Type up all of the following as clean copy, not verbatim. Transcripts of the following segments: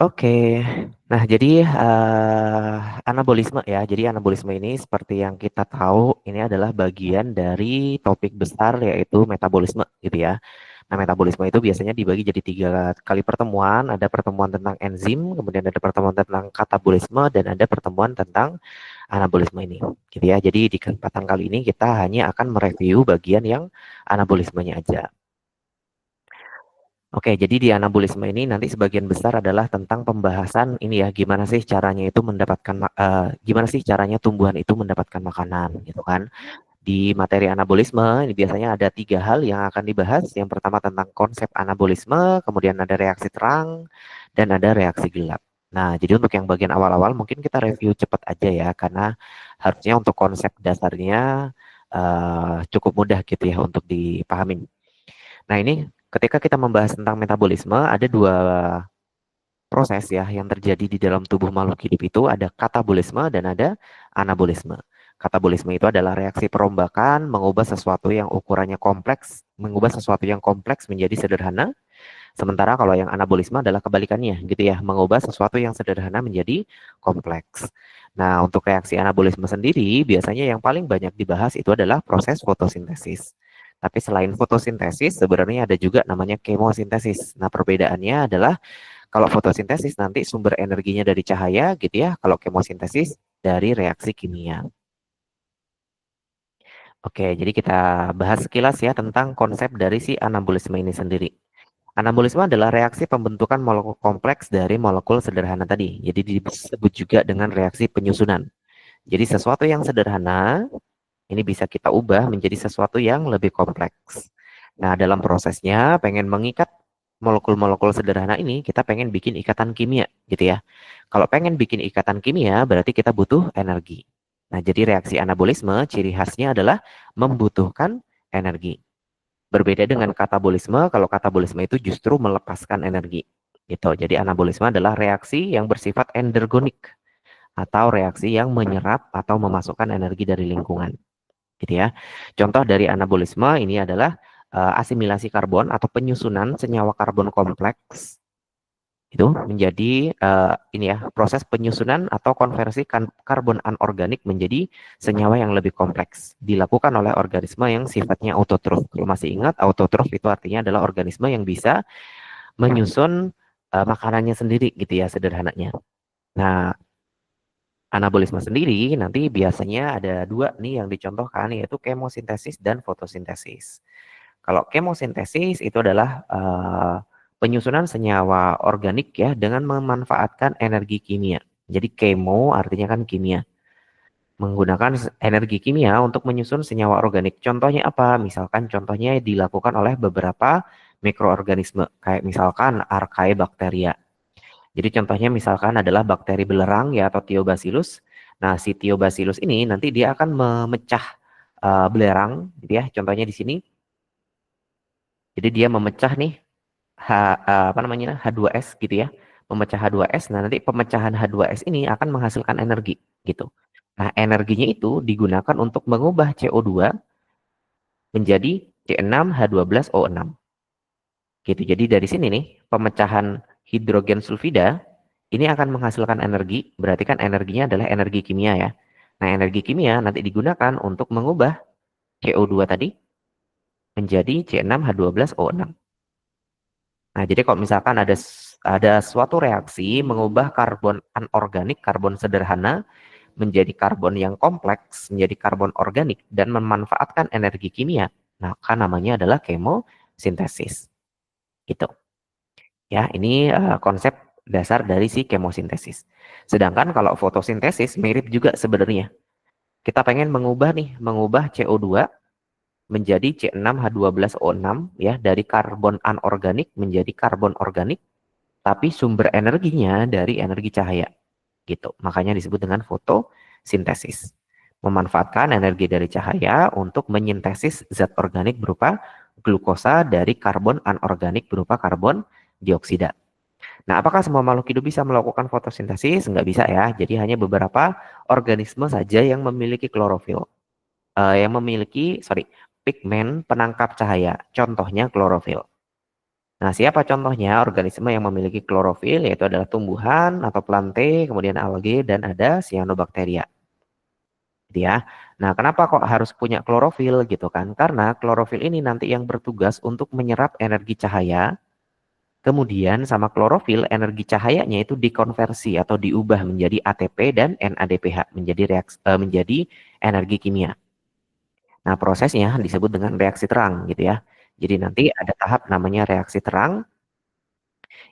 Oke, nah jadi anabolisme ya. Jadi anabolisme ini seperti yang kita tahu ini adalah bagian dari topik besar yaitu metabolisme gitu ya. Nah metabolisme itu biasanya dibagi jadi 3 kali pertemuan. Ada pertemuan tentang enzim, kemudian ada pertemuan tentang katabolisme, dan ada pertemuan tentang anabolisme ini gitu ya. Jadi di kesempatan kali ini kita hanya akan mereview bagian yang anabolismenya aja. Oke, jadi di anabolisme ini nanti sebagian besar adalah tentang pembahasan ini ya, gimana sih caranya itu mendapatkan, gimana sih caranya tumbuhan itu mendapatkan makanan, gitu kan? Di materi anabolisme ini biasanya ada 3 hal yang akan dibahas. Yang pertama tentang konsep anabolisme, kemudian ada reaksi terang, dan ada reaksi gelap. Nah, jadi untuk yang bagian awal-awal mungkin kita review cepat aja ya, karena harusnya untuk konsep dasarnya cukup mudah gitu ya untuk dipahamin. Nah, ini ketika kita membahas tentang metabolisme, ada 2 proses ya yang terjadi di dalam tubuh makhluk hidup itu, ada katabolisme dan ada anabolisme. Katabolisme itu adalah reaksi perombakan mengubah sesuatu yang ukurannya kompleks, mengubah sesuatu yang kompleks menjadi sederhana. Sementara kalau yang anabolisme adalah kebalikannya gitu ya, mengubah sesuatu yang sederhana menjadi kompleks. Nah, untuk reaksi anabolisme sendiri, biasanya yang paling banyak dibahas itu adalah proses fotosintesis. Tapi selain fotosintesis, sebenarnya ada juga namanya kemosintesis. Nah, perbedaannya adalah kalau fotosintesis nanti sumber energinya dari cahaya gitu ya, kalau kemosintesis dari reaksi kimia. Oke, jadi kita bahas sekilas ya tentang konsep dari si anabolisme ini sendiri. Anabolisme adalah reaksi pembentukan molekul kompleks dari molekul sederhana tadi. Jadi disebut juga dengan reaksi penyusunan. Jadi sesuatu yang sederhana ini bisa kita ubah menjadi sesuatu yang lebih kompleks. Nah, dalam prosesnya pengen mengikat molekul-molekul sederhana ini, kita pengen bikin ikatan kimia gitu ya. Kalau pengen bikin ikatan kimia, berarti kita butuh energi. Nah, jadi reaksi anabolisme, ciri khasnya adalah membutuhkan energi. Berbeda dengan katabolisme, kalau katabolisme itu justru melepaskan energi. Gitu. Jadi anabolisme adalah reaksi yang bersifat endergonik atau reaksi yang menyerap atau memasukkan energi dari lingkungan. Gitu ya. Contoh dari anabolisme ini adalah asimilasi karbon atau penyusunan senyawa karbon kompleks itu menjadi ini ya, proses penyusunan atau konversi karbon anorganik menjadi senyawa yang lebih kompleks dilakukan oleh organisme yang sifatnya autotrof. Kalau masih ingat, autotrof itu artinya adalah organisme yang bisa menyusun makanannya sendiri gitu ya sederhananya. Nah, anabolisme sendiri nanti biasanya ada 2 nih yang dicontohkan, yaitu kemosintesis dan fotosintesis. Kalau kemosintesis itu adalah penyusunan senyawa organik ya dengan memanfaatkan energi kimia. Jadi kemo artinya kan kimia. Menggunakan energi kimia untuk menyusun senyawa organik. Contohnya apa? Misalkan contohnya dilakukan oleh beberapa mikroorganisme, kayak misalkan Archaebacteria. Jadi contohnya misalkan adalah bakteri belerang ya atau Thiobacillus. Nah, si Thiobacillus ini nanti dia akan memecah belerang gitu ya. Contohnya di sini. Jadi dia memecah nih apa namanya H2S gitu ya. Memecah H2S. Nah, nanti pemecahan H2S ini akan menghasilkan energi gitu. Nah, energinya itu digunakan untuk mengubah CO2 menjadi C6H12O6 gitu. Jadi dari sini nih pemecahan hidrogen sulfida ini akan menghasilkan energi, berarti kan energinya adalah energi kimia ya. Nah, energi kimia nanti digunakan untuk mengubah CO2 tadi menjadi C6H12O6. Nah, jadi kalau misalkan ada suatu reaksi mengubah karbon anorganik, karbon sederhana menjadi karbon yang kompleks, menjadi karbon organik dan memanfaatkan energi kimia, maka namanya adalah kemosintesis. Gitu. Ya, ini konsep dasar dari si kemosintesis. Sedangkan kalau fotosintesis mirip juga sebenarnya. Kita pengen mengubah CO2 menjadi C6H12O6 ya, dari karbon anorganik menjadi karbon organik, tapi sumber energinya dari energi cahaya. Gitu. Makanya disebut dengan fotosintesis. Memanfaatkan energi dari cahaya untuk menyintesis zat organik berupa glukosa dari karbon anorganik berupa karbon dioksida. Nah, apakah semua makhluk hidup bisa melakukan fotosintesis? Enggak bisa ya. Jadi hanya beberapa organisme saja yang memiliki klorofil. Yang memiliki, pigmen penangkap cahaya. Contohnya klorofil. Nah, siapa contohnya organisme yang memiliki klorofil, yaitu adalah tumbuhan atau plante, kemudian alge, dan ada cyanobacteria. Gitu ya. Nah, kenapa kok harus punya klorofil gitu kan? Karena klorofil ini nanti yang bertugas untuk menyerap energi cahaya. Kemudian sama klorofil energi cahayanya itu dikonversi atau diubah menjadi ATP dan NADPH menjadi energi kimia. Nah, prosesnya disebut dengan reaksi terang gitu ya. Jadi nanti ada tahap namanya reaksi terang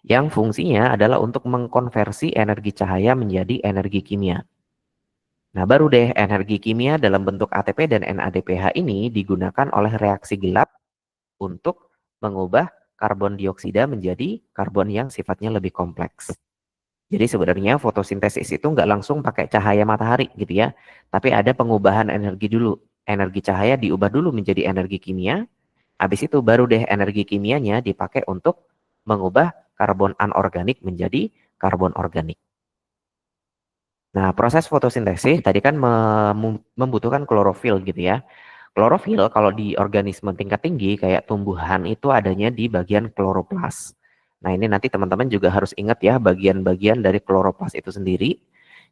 yang fungsinya adalah untuk mengkonversi energi cahaya menjadi energi kimia. Nah, baru deh energi kimia dalam bentuk ATP dan NADPH ini digunakan oleh reaksi gelap untuk mengubah karbon dioksida menjadi karbon yang sifatnya lebih kompleks. Jadi sebenarnya fotosintesis itu nggak langsung pakai cahaya matahari gitu ya, tapi ada pengubahan energi dulu. Energi cahaya diubah dulu menjadi energi kimia, habis itu baru deh energi kimianya dipakai untuk mengubah karbon anorganik menjadi karbon organik. Nah, proses fotosintesis tadi kan membutuhkan klorofil gitu ya. Klorofil kalau di organisme tingkat tinggi kayak tumbuhan itu adanya di bagian kloroplas. Nah, ini nanti teman-teman juga harus ingat ya bagian-bagian dari kloroplas itu sendiri.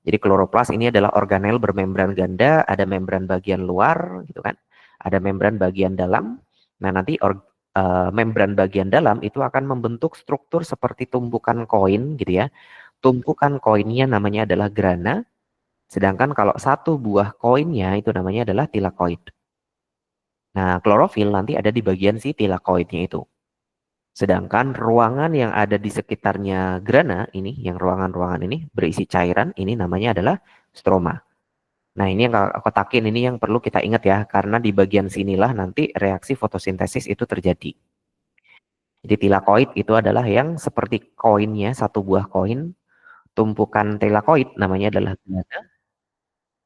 Jadi kloroplas ini adalah organel bermembran ganda, ada membran bagian luar gitu kan. Ada membran bagian dalam. Nah, nanti membran bagian dalam itu akan membentuk struktur seperti tumpukan koin gitu ya. Tumpukan koinnya namanya adalah grana, sedangkan kalau satu buah koinnya itu namanya adalah tilakoid. Nah, klorofil nanti ada di bagian si tilakoidnya itu. Sedangkan ruangan yang ada di sekitarnya grana ini, yang ruangan-ruangan ini berisi cairan, ini namanya adalah stroma. Nah, ini yang kotakin ini yang perlu kita ingat ya, karena di bagian sinilah nanti reaksi fotosintesis itu terjadi. Jadi tilakoid itu adalah yang seperti koinnya, satu buah koin, tumpukan tilakoid namanya adalah grana.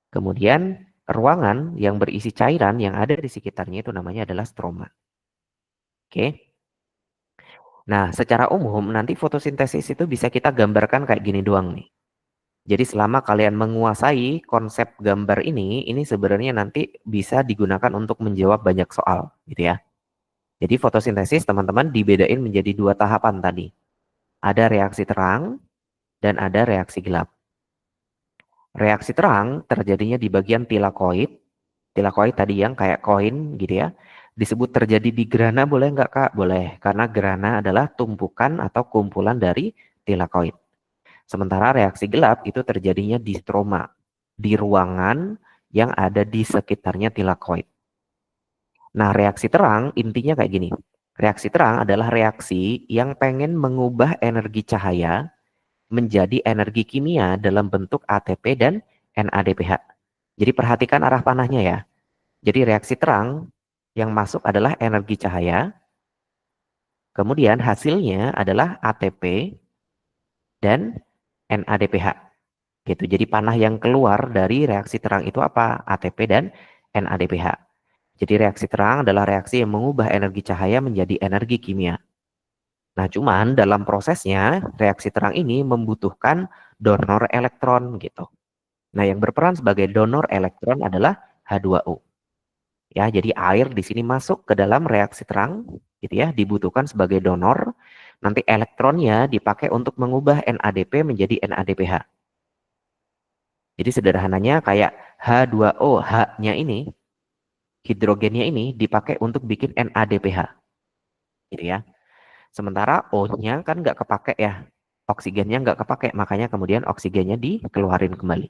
Kemudian ruangan yang berisi cairan yang ada di sekitarnya itu namanya adalah stroma. Oke. Nah, secara umum nanti fotosintesis itu bisa kita gambarkan kayak gini doang nih. Jadi selama kalian menguasai konsep gambar ini sebenarnya nanti bisa digunakan untuk menjawab banyak soal, gitu ya. Jadi fotosintesis teman-teman dibedain menjadi dua tahapan tadi. Ada reaksi terang dan ada reaksi gelap. Reaksi terang terjadinya di bagian tilakoid. Tilakoid tadi yang kayak koin gitu ya. Disebut terjadi di grana boleh nggak Kak? Boleh, karena grana adalah tumpukan atau kumpulan dari tilakoid. Sementara reaksi gelap itu terjadinya di stroma, di ruangan yang ada di sekitarnya tilakoid. Nah, reaksi terang intinya kayak gini. Reaksi terang adalah reaksi yang pengen mengubah energi cahaya menjadi energi kimia dalam bentuk ATP dan NADPH. Jadi perhatikan arah panahnya ya. Jadi reaksi terang yang masuk adalah energi cahaya, kemudian hasilnya adalah ATP dan NADPH. Gitu. Jadi panah yang keluar dari reaksi terang itu apa? ATP dan NADPH. Jadi reaksi terang adalah reaksi yang mengubah energi cahaya menjadi energi kimia. Nah, cuman dalam prosesnya reaksi terang ini membutuhkan donor elektron gitu. Nah, yang berperan sebagai donor elektron adalah H2O. Ya, jadi air di sini masuk ke dalam reaksi terang gitu ya, dibutuhkan sebagai donor. Nanti elektronnya dipakai untuk mengubah NADP menjadi NADPH. Jadi sederhananya kayak H2O, H-nya ini, hidrogennya ini dipakai untuk bikin NADPH. Gitu ya. Sementara O-nya kan nggak kepake ya. Oksigennya nggak kepake, makanya kemudian oksigennya dikeluarin kembali.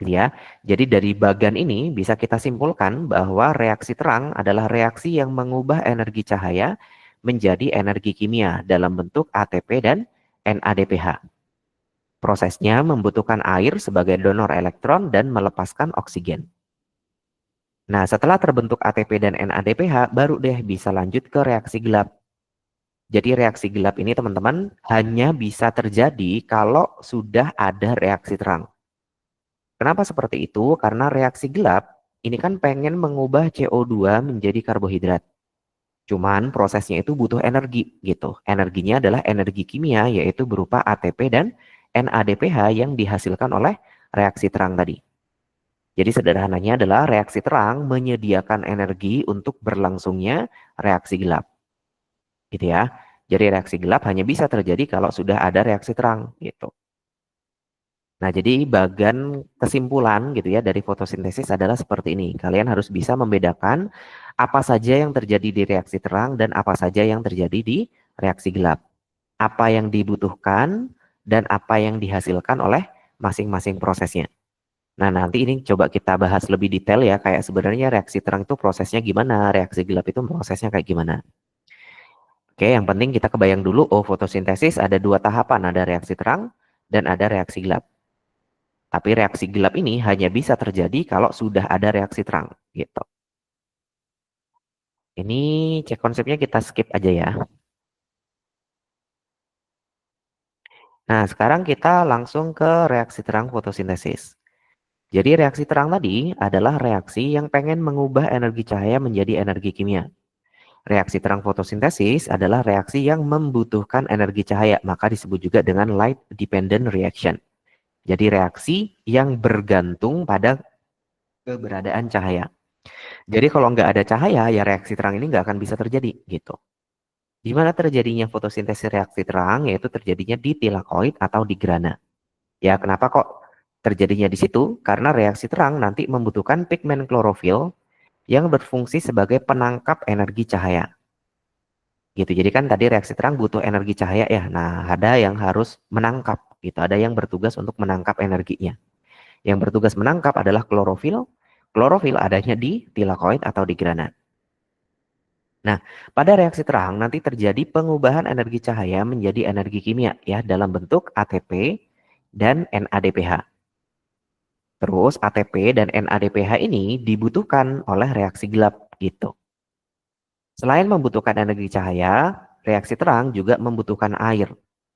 Gitu ya. Jadi dari bagan ini bisa kita simpulkan bahwa reaksi terang adalah reaksi yang mengubah energi cahaya menjadi energi kimia dalam bentuk ATP dan NADPH. Prosesnya membutuhkan air sebagai donor elektron dan melepaskan oksigen. Nah, setelah terbentuk ATP dan NADPH, baru deh bisa lanjut ke reaksi gelap. Jadi reaksi gelap ini teman-teman hanya bisa terjadi kalau sudah ada reaksi terang. Kenapa seperti itu? Karena reaksi gelap ini kan pengen mengubah CO2 menjadi karbohidrat. Cuman prosesnya itu butuh energi gitu. Energinya adalah energi kimia yaitu berupa ATP dan NADPH yang dihasilkan oleh reaksi terang tadi. Jadi sederhananya adalah reaksi terang menyediakan energi untuk berlangsungnya reaksi gelap. Gitu ya. Jadi reaksi gelap hanya bisa terjadi kalau sudah ada reaksi terang gitu. Nah, jadi bagian kesimpulan gitu ya dari fotosintesis adalah seperti ini. Kalian harus bisa membedakan apa saja yang terjadi di reaksi terang dan apa saja yang terjadi di reaksi gelap. Apa yang dibutuhkan dan apa yang dihasilkan oleh masing-masing prosesnya. Nah, nanti ini coba kita bahas lebih detail ya, kayak sebenarnya reaksi terang itu prosesnya gimana, reaksi gelap itu prosesnya kayak gimana. Oke, yang penting kita kebayang dulu, oh fotosintesis ada dua tahapan, ada reaksi terang dan ada reaksi gelap. Tapi reaksi gelap ini hanya bisa terjadi kalau sudah ada reaksi terang, gitu. Ini cek konsepnya kita skip aja ya. Nah, sekarang kita langsung ke reaksi terang fotosintesis. Jadi reaksi terang tadi adalah reaksi yang pengen mengubah energi cahaya menjadi energi kimia. Reaksi terang fotosintesis adalah reaksi yang membutuhkan energi cahaya, maka disebut juga dengan light dependent reaction. Jadi reaksi yang bergantung pada keberadaan cahaya. Jadi kalau nggak ada cahaya, ya reaksi terang ini nggak akan bisa terjadi gitu. Di mana terjadinya fotosintesis reaksi terang, yaitu terjadinya di tilakoid atau di grana. Ya kenapa kok terjadinya di situ? Karena reaksi terang nanti membutuhkan pigmen klorofil yang berfungsi sebagai penangkap energi cahaya. Gitu. Jadi kan tadi reaksi terang butuh energi cahaya ya. Nah, ada yang harus menangkap gitu. Ada yang bertugas untuk menangkap energinya. Yang bertugas menangkap adalah klorofil. Klorofil adanya di tilakoid atau di granat. Nah, pada reaksi terang nanti terjadi pengubahan energi cahaya menjadi energi kimia ya dalam bentuk ATP dan NADPH. Terus ATP dan NADPH ini dibutuhkan oleh reaksi gelap gitu. Selain membutuhkan energi cahaya, reaksi terang juga membutuhkan air,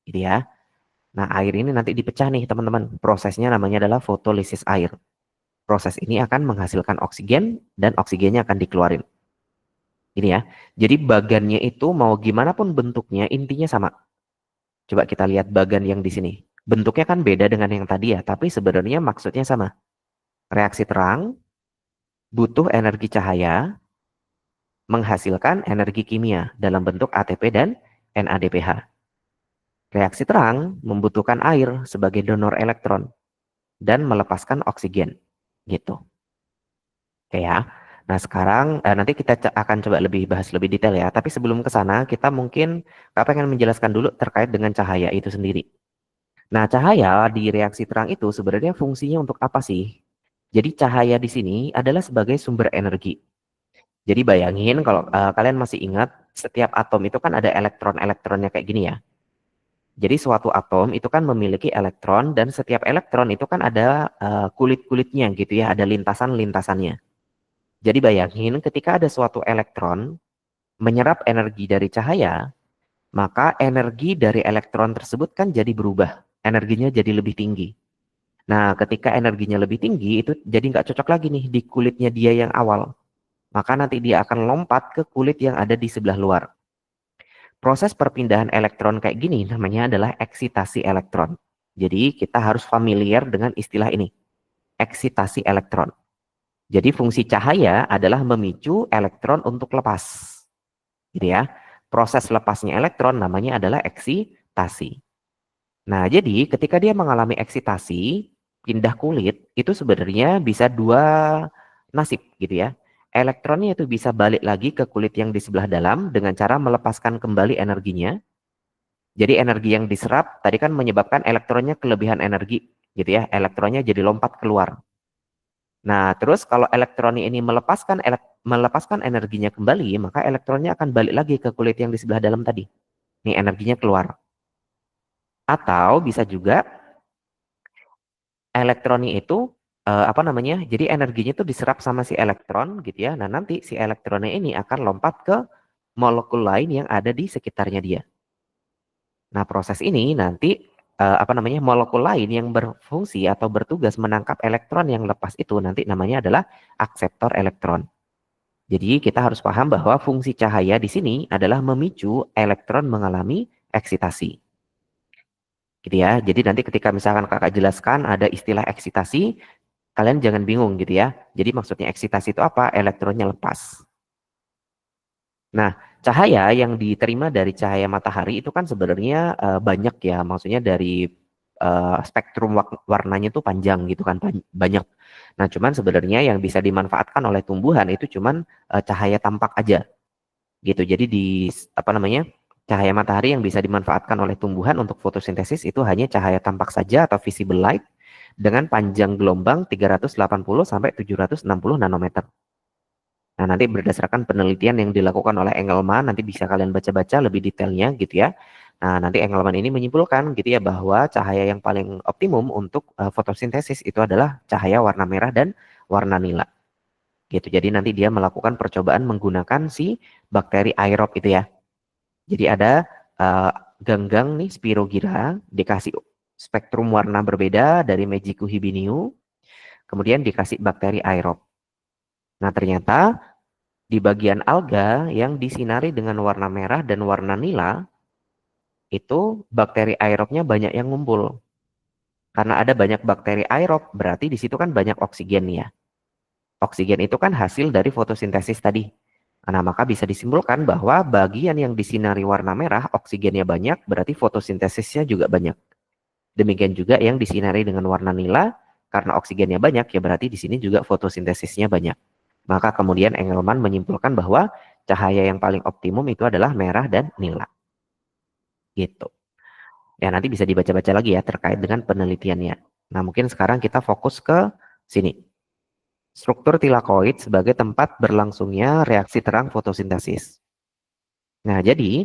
gitu ya. Nah, air ini nanti dipecah nih, teman-teman. Prosesnya namanya adalah fotolisis air. Proses ini akan menghasilkan oksigen dan oksigennya akan dikeluarin. Ini ya. Jadi bagannya itu mau gimana pun bentuknya, intinya sama. Coba kita lihat bagan yang di sini. Bentuknya kan beda dengan yang tadi ya, tapi sebenarnya maksudnya sama. Reaksi terang butuh energi cahaya menghasilkan energi kimia dalam bentuk ATP dan NADPH. Reaksi terang membutuhkan air sebagai donor elektron dan melepaskan oksigen. Gitu. Oke ya. Nah sekarang nanti kita akan coba lebih bahas lebih detail ya. Tapi sebelum ke sana kita mungkin pengen menjelaskan dulu terkait dengan cahaya itu sendiri. Nah cahaya di reaksi terang itu sebenarnya fungsinya untuk apa sih? Jadi cahaya di sini adalah sebagai sumber energi. Jadi bayangin kalau kalian masih ingat setiap atom itu kan ada elektron-elektronnya kayak gini ya. Jadi suatu atom itu kan memiliki elektron dan setiap elektron itu kan ada kulit-kulitnya gitu ya, ada lintasan-lintasannya. Jadi bayangin ketika ada suatu elektron menyerap energi dari cahaya, maka energi dari elektron tersebut kan jadi berubah. Energinya jadi lebih tinggi. Nah, ketika energinya lebih tinggi, itu jadi nggak cocok lagi nih di kulitnya dia yang awal. Maka nanti dia akan lompat ke kulit yang ada di sebelah luar. Proses perpindahan elektron kayak gini namanya adalah eksitasi elektron. Jadi kita harus familiar dengan istilah ini, eksitasi elektron. Jadi fungsi cahaya adalah memicu elektron untuk lepas. Gitu ya. Proses lepasnya elektron namanya adalah eksitasi. Nah, jadi ketika dia mengalami eksitasi, pindah kulit, itu sebenarnya bisa dua nasib gitu ya. Elektronnya itu bisa balik lagi ke kulit yang di sebelah dalam dengan cara melepaskan kembali energinya. Jadi energi yang diserap tadi kan menyebabkan elektronnya kelebihan energi gitu ya. Elektronnya jadi lompat keluar. Nah, terus kalau elektronnya ini melepaskan energinya kembali, maka elektronnya akan balik lagi ke kulit yang di sebelah dalam tadi. Nih energinya keluar. Atau bisa juga elektronnya itu apa namanya? Jadi energinya itu diserap sama si elektron gitu ya. Nah, nanti si elektronnya ini akan lompat ke molekul lain yang ada di sekitarnya dia. Nah, proses ini nanti apa namanya? Molekul lain yang berfungsi atau bertugas menangkap elektron yang lepas itu nanti namanya adalah akseptor elektron. Jadi kita harus paham bahwa fungsi cahaya di sini adalah memicu elektron mengalami eksitasi. Gitu ya. Jadi nanti ketika misalkan kakak jelaskan ada istilah eksitasi, kalian jangan bingung gitu ya. Jadi maksudnya eksitasi itu apa? Elektronnya lepas. Nah, cahaya yang diterima dari cahaya matahari itu kan sebenarnya banyak ya, maksudnya dari spektrum warnanya tuh panjang gitu kan, banyak. Nah, cuman sebenarnya yang bisa dimanfaatkan oleh tumbuhan itu cuman cahaya tampak aja gitu. Jadi apa namanya? Cahaya matahari yang bisa dimanfaatkan oleh tumbuhan untuk fotosintesis itu hanya cahaya tampak saja atau visible light dengan panjang gelombang 380 sampai 760 nanometer. Nah, nanti berdasarkan penelitian yang dilakukan oleh Engelman, nanti bisa kalian baca-baca lebih detailnya gitu ya. Nah, nanti Engelman ini menyimpulkan gitu ya bahwa cahaya yang paling optimum untuk fotosintesis itu adalah cahaya warna merah dan warna nila. Gitu. Jadi nanti dia melakukan percobaan menggunakan si bakteri aerob itu ya. Jadi ada ganggang nih Spirogyra dikasih spektrum warna berbeda dari Magicu hibiniu, kemudian dikasih bakteri aerob. Nah, ternyata di bagian alga yang disinari dengan warna merah dan warna nila, itu bakteri aerobnya banyak yang ngumpul. Karena ada banyak bakteri aerob, berarti di situ kan banyak oksigen ya. Oksigen itu kan hasil dari fotosintesis tadi. Nah, maka bisa disimpulkan bahwa bagian yang disinari warna merah, oksigennya banyak, berarti fotosintesisnya juga banyak. Demikian juga yang disinari dengan warna nila, karena oksigennya banyak, ya berarti di sini juga fotosintesisnya banyak. Maka kemudian Engelman menyimpulkan bahwa cahaya yang paling optimum itu adalah merah dan nila. Gitu. Ya, nanti bisa dibaca-baca lagi ya terkait dengan penelitiannya. Nah, mungkin sekarang kita fokus ke sini. Struktur tilakoid sebagai tempat berlangsungnya reaksi terang fotosintesis. Nah, jadi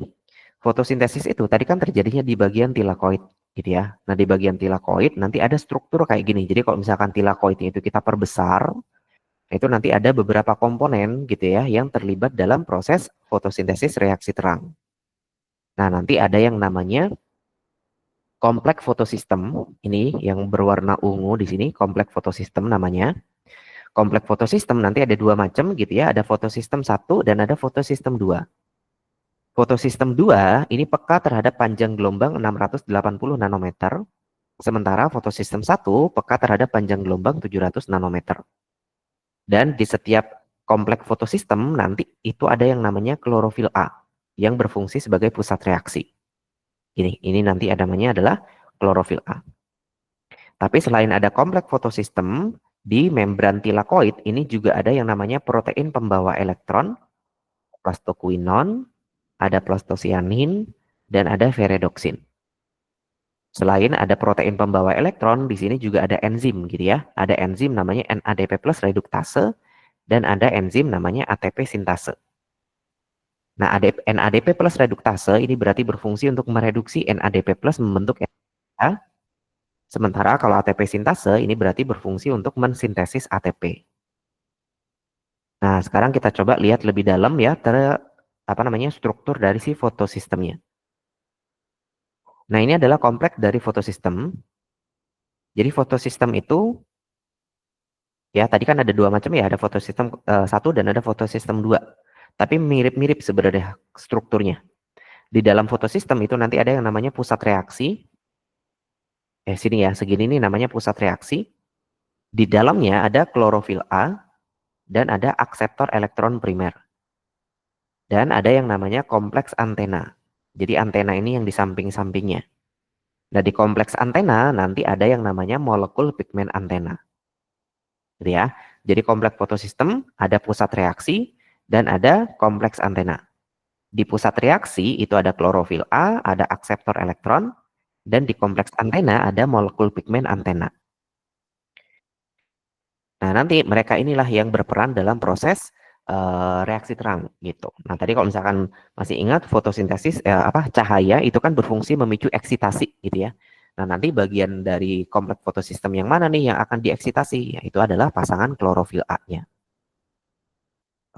fotosintesis itu tadi kan terjadinya di bagian tilakoid gitu ya. Nah, di bagian tilakoid nanti ada struktur kayak gini. Jadi kalau misalkan tilakoidnya itu kita perbesar, itu nanti ada beberapa komponen gitu ya yang terlibat dalam proses fotosintesis reaksi terang. Nah, nanti ada yang namanya kompleks fotosistem, ini yang berwarna ungu di sini, kompleks fotosistem namanya. Kompleks fotosistem nanti ada dua macam gitu ya, ada fotosistem 1 dan ada fotosistem 2. Fotosistem 2 ini peka terhadap panjang gelombang 680 nanometer, sementara fotosistem 1 peka terhadap panjang gelombang 700 nanometer. Dan di setiap kompleks fotosistem nanti itu ada yang namanya klorofil A yang berfungsi sebagai pusat reaksi. Ini nanti namanya adalah klorofil A. Tapi selain ada kompleks fotosistem, di membran tilakoid ini juga ada yang namanya protein pembawa elektron, plastoquinon, ada plastosianin, dan ada ferredoksin. Selain ada protein pembawa elektron, di sini juga ada enzim gitu ya. Ada enzim namanya NADP plus reduktase dan ada enzim namanya ATP sintase. Nah, NADP plus reduktase ini berarti berfungsi untuk mereduksi NADP plus membentuk NADH. Sementara kalau ATP sintase ini berarti berfungsi untuk mensintesis ATP. Nah, sekarang kita coba lihat lebih dalam ya struktur dari si fotosistemnya. Nah, ini adalah kompleks dari fotosistem. Jadi fotosistem itu ya tadi kan ada dua macam ya, ada fotosistem 1 dan ada fotosistem 2. Tapi mirip-mirip sebenarnya strukturnya. Di dalam fotosistem itu nanti ada yang namanya pusat reaksi. Sini ya, segini nih namanya pusat reaksi. Di dalamnya ada klorofil A dan ada akseptor elektron primer. Dan ada yang namanya kompleks antena. Jadi antena ini yang di samping-sampingnya. Nah, di kompleks antena nanti ada yang namanya molekul pigmen antena. Gitu ya. Jadi kompleks fotosistem ada pusat reaksi dan ada kompleks antena. Di pusat reaksi itu ada klorofil A, ada akseptor elektron, dan di kompleks antena ada molekul pigmen antena. Nah, nanti mereka inilah yang berperan dalam proses reaksi terang gitu. Nah, tadi kalau misalkan masih ingat fotosintesis cahaya itu kan berfungsi memicu eksitasi gitu ya. Nah, nanti bagian dari kompleks fotosistem yang mana nih yang akan dieksitasi? Yaitu adalah pasangan klorofil A-nya.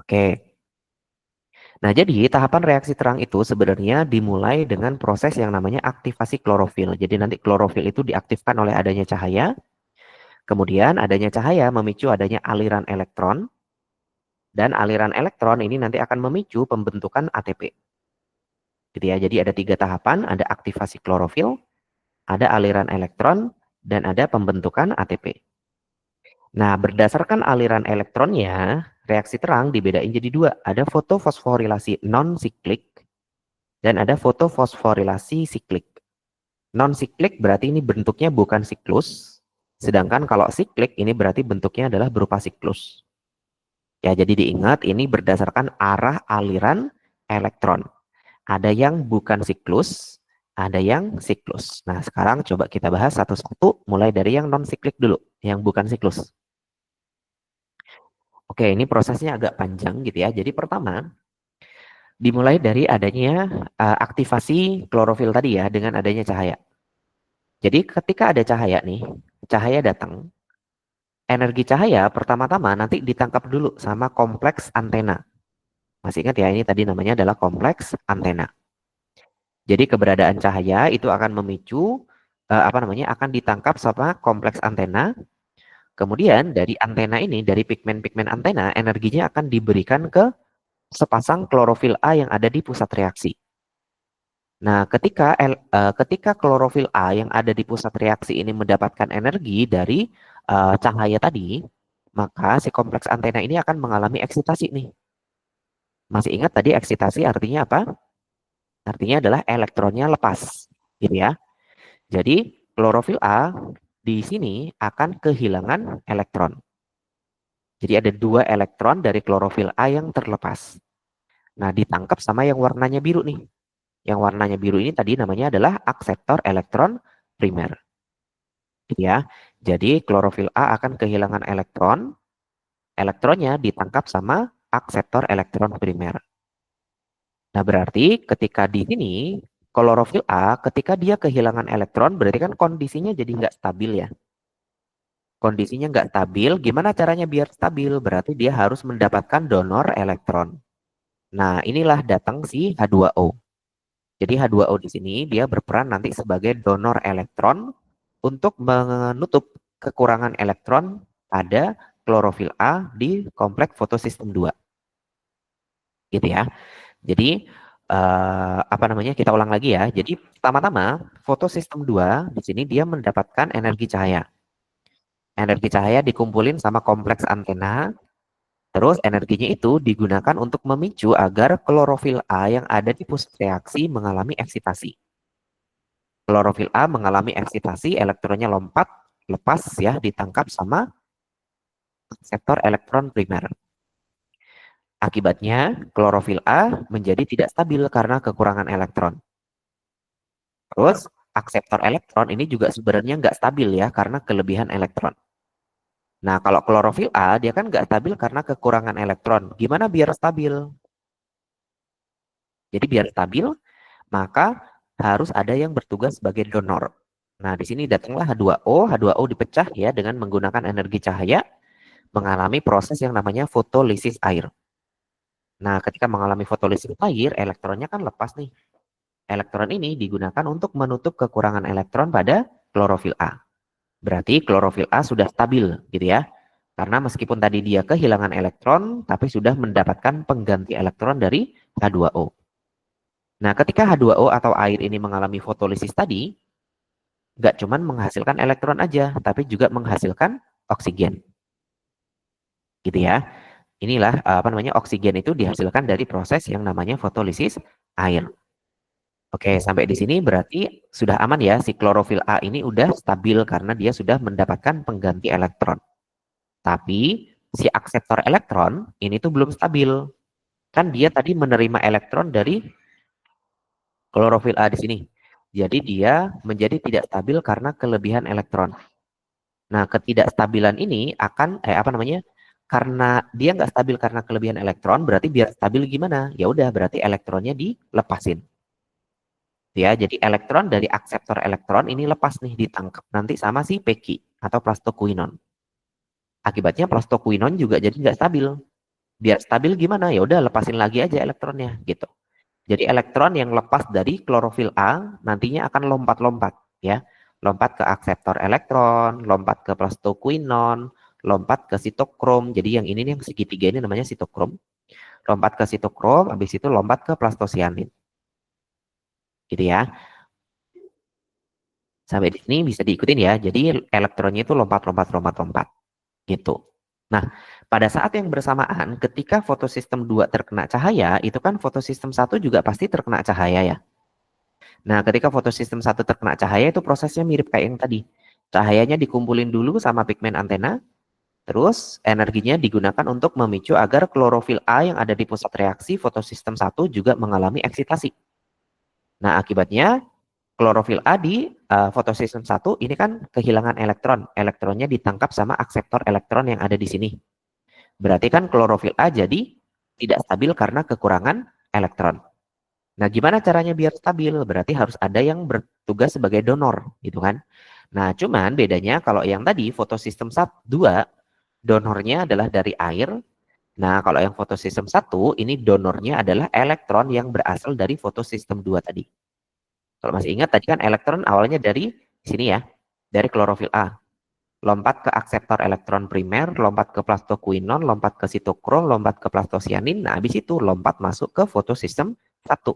Oke. Nah, jadi tahapan reaksi terang itu sebenarnya dimulai dengan proses yang namanya aktivasi klorofil. Jadi nanti klorofil itu diaktifkan oleh adanya cahaya. Kemudian adanya cahaya memicu adanya aliran elektron. Dan aliran elektron ini nanti akan memicu pembentukan ATP. Gitu ya. Jadi ada 3 tahapan, ada aktivasi klorofil, ada aliran elektron, dan ada pembentukan ATP. Nah, berdasarkan aliran elektronnya, reaksi terang dibedain jadi dua. Ada fotofosforilasi non-siklik dan ada fotofosforilasi siklik. Non-siklik berarti ini bentuknya bukan siklus, sedangkan kalau siklik ini berarti bentuknya adalah berupa siklus. Ya, jadi diingat ini berdasarkan arah aliran elektron. Ada yang bukan siklus, ada yang siklus. Nah, sekarang coba kita bahas satu-satu, mulai dari yang non-siklik dulu, yang bukan siklus. Oke, ini prosesnya agak panjang gitu ya. Jadi pertama, dimulai dari adanya aktivasi klorofil tadi ya, dengan adanya cahaya. Jadi ketika ada cahaya nih, cahaya datang, energi cahaya pertama-tama nanti ditangkap dulu sama kompleks antena. Masih ingat ya, ini tadi namanya adalah kompleks antena. Jadi keberadaan cahaya itu akan memicu apa namanya akan ditangkap sama kompleks antena. Kemudian dari antena ini, dari pigmen-pigmen antena, energinya akan diberikan ke sepasang klorofil A yang ada di pusat reaksi. Nah, ketika klorofil A yang ada di pusat reaksi ini mendapatkan energi dari cahaya tadi, maka si kompleks antena ini akan mengalami eksitasi nih. Masih ingat tadi eksitasi artinya apa? Artinya adalah elektronnya lepas, gitu ya. Jadi klorofil A di sini akan kehilangan elektron. Jadi ada dua elektron dari klorofil A yang terlepas. Nah, ditangkap sama yang warnanya biru nih. Yang warnanya biru ini tadi namanya adalah akseptor elektron primer. Gitu ya. Jadi klorofil A akan kehilangan elektron. Elektronnya ditangkap sama akseptor elektron primer. Nah, berarti ketika di sini klorofil A ketika dia kehilangan elektron berarti kan kondisinya jadi nggak stabil ya. Kondisinya nggak stabil, gimana caranya biar stabil? Berarti dia harus mendapatkan donor elektron. Nah, inilah datang si H2O. Jadi H2O di sini dia berperan nanti sebagai donor elektron untuk menutup kekurangan elektron pada klorofil A di kompleks fotosistem 2. Gitu ya. Jadi apa namanya? Kita ulang lagi ya. Jadi pertama-tama fotosistem 2 di sini dia mendapatkan energi cahaya. Energi cahaya dikumpulin sama kompleks antena. Terus energinya itu digunakan untuk memicu agar klorofil A yang ada di pusat reaksi mengalami eksitasi. Klorofil A mengalami eksitasi, elektronnya lompat, lepas ya, ditangkap sama reseptor elektron primer. Akibatnya, klorofil A menjadi tidak stabil karena kekurangan elektron. Terus, akseptor elektron ini juga sebenarnya nggak stabil ya, karena kelebihan elektron. Nah, kalau klorofil A, dia kan nggak stabil karena kekurangan elektron. Gimana biar stabil? Jadi biar stabil, maka harus ada yang bertugas sebagai donor. Nah, di sini datanglah H2O. H2O dipecah ya dengan menggunakan energi cahaya, mengalami proses yang namanya fotolisis air. Nah, ketika mengalami fotolisis air, elektronnya kan lepas nih. Elektron ini digunakan untuk menutup kekurangan elektron pada klorofil A. Berarti klorofil A sudah stabil gitu ya. Karena meskipun tadi dia kehilangan elektron, tapi sudah mendapatkan pengganti elektron dari H2O. Nah, ketika H2O atau air ini mengalami fotolisis tadi, nggak cuma menghasilkan elektron aja, tapi juga menghasilkan oksigen. Gitu ya. Inilah apa namanya oksigen itu dihasilkan dari proses yang namanya fotolisis air. Oke, sampai di sini berarti sudah aman ya, si klorofil A ini udah stabil karena dia sudah mendapatkan pengganti elektron. Tapi si akseptor elektron ini tuh belum stabil. Kan dia tadi menerima elektron dari klorofil A di sini. Jadi dia menjadi tidak stabil karena kelebihan elektron. Nah, ketidakstabilan ini akan apa namanya? Karena dia nggak stabil karena kelebihan elektron, berarti biar stabil gimana? Ya udah, berarti elektronnya dilepasin. Ya, jadi elektron dari akseptor elektron ini lepas nih ditangkap nanti sama si Peki atau plastoquinon. Akibatnya plastoquinon juga jadi nggak stabil. Biar stabil gimana? Ya udah lepasin lagi aja elektronnya gitu. Jadi elektron yang lepas dari klorofil A nantinya akan lompat-lompat ya. Lompat ke akseptor elektron, lompat ke plastoquinon, lompat ke sitokrom. Jadi yang ini nih yang segitiga ini namanya sitokrom. Lompat ke sitokrom, habis itu lompat ke plastosianin. Gitu ya. Sampai di sini bisa diikutin ya. Jadi elektronnya itu lompat-lompat-lompat-lompat gitu. Nah, pada saat yang bersamaan ketika fotosistem 2 terkena cahaya, itu kan fotosistem 1 juga pasti terkena cahaya ya. Nah, ketika fotosistem 1 terkena cahaya itu prosesnya mirip kayak yang tadi. Cahayanya dikumpulin dulu sama pigmen antena, terus energinya digunakan untuk memicu agar klorofil A yang ada di pusat reaksi fotosistem 1 juga mengalami eksitasi. Nah, akibatnya klorofil A di fotosistem 1 ini kan kehilangan elektron. Elektronnya ditangkap sama akseptor elektron yang ada di sini. Berarti kan klorofil A jadi tidak stabil karena kekurangan elektron. Nah, gimana caranya biar stabil? Berarti harus ada yang bertugas sebagai donor, gitu kan? Nah, cuman bedanya kalau yang tadi fotosistem 2 donornya adalah dari air. Nah, kalau yang fotosistem 1 ini donornya adalah elektron yang berasal dari fotosistem 2 tadi. Kalau masih ingat tadi kan elektron awalnya dari sini ya, dari klorofil A. Lompat ke akseptor elektron primer, lompat ke plastokuinon, lompat ke sitokrom, lompat ke plastosianin. Nah, habis itu lompat masuk ke fotosistem 1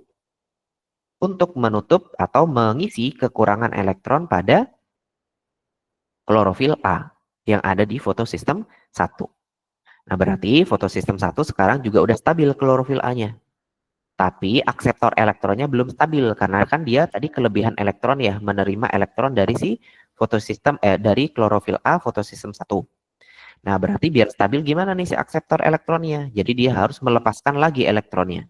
untuk menutup atau mengisi kekurangan elektron pada klorofil A yang ada di fotosistem 1. Nah, berarti fotosistem 1 sekarang juga udah stabil klorofil A-nya. Tapi akseptor elektronnya belum stabil karena kan dia tadi kelebihan elektron ya, menerima elektron dari si fotosistem dari klorofil A fotosistem 1. Nah, berarti biar stabil gimana nih si akseptor elektronnya? Jadi dia harus melepaskan lagi elektronnya.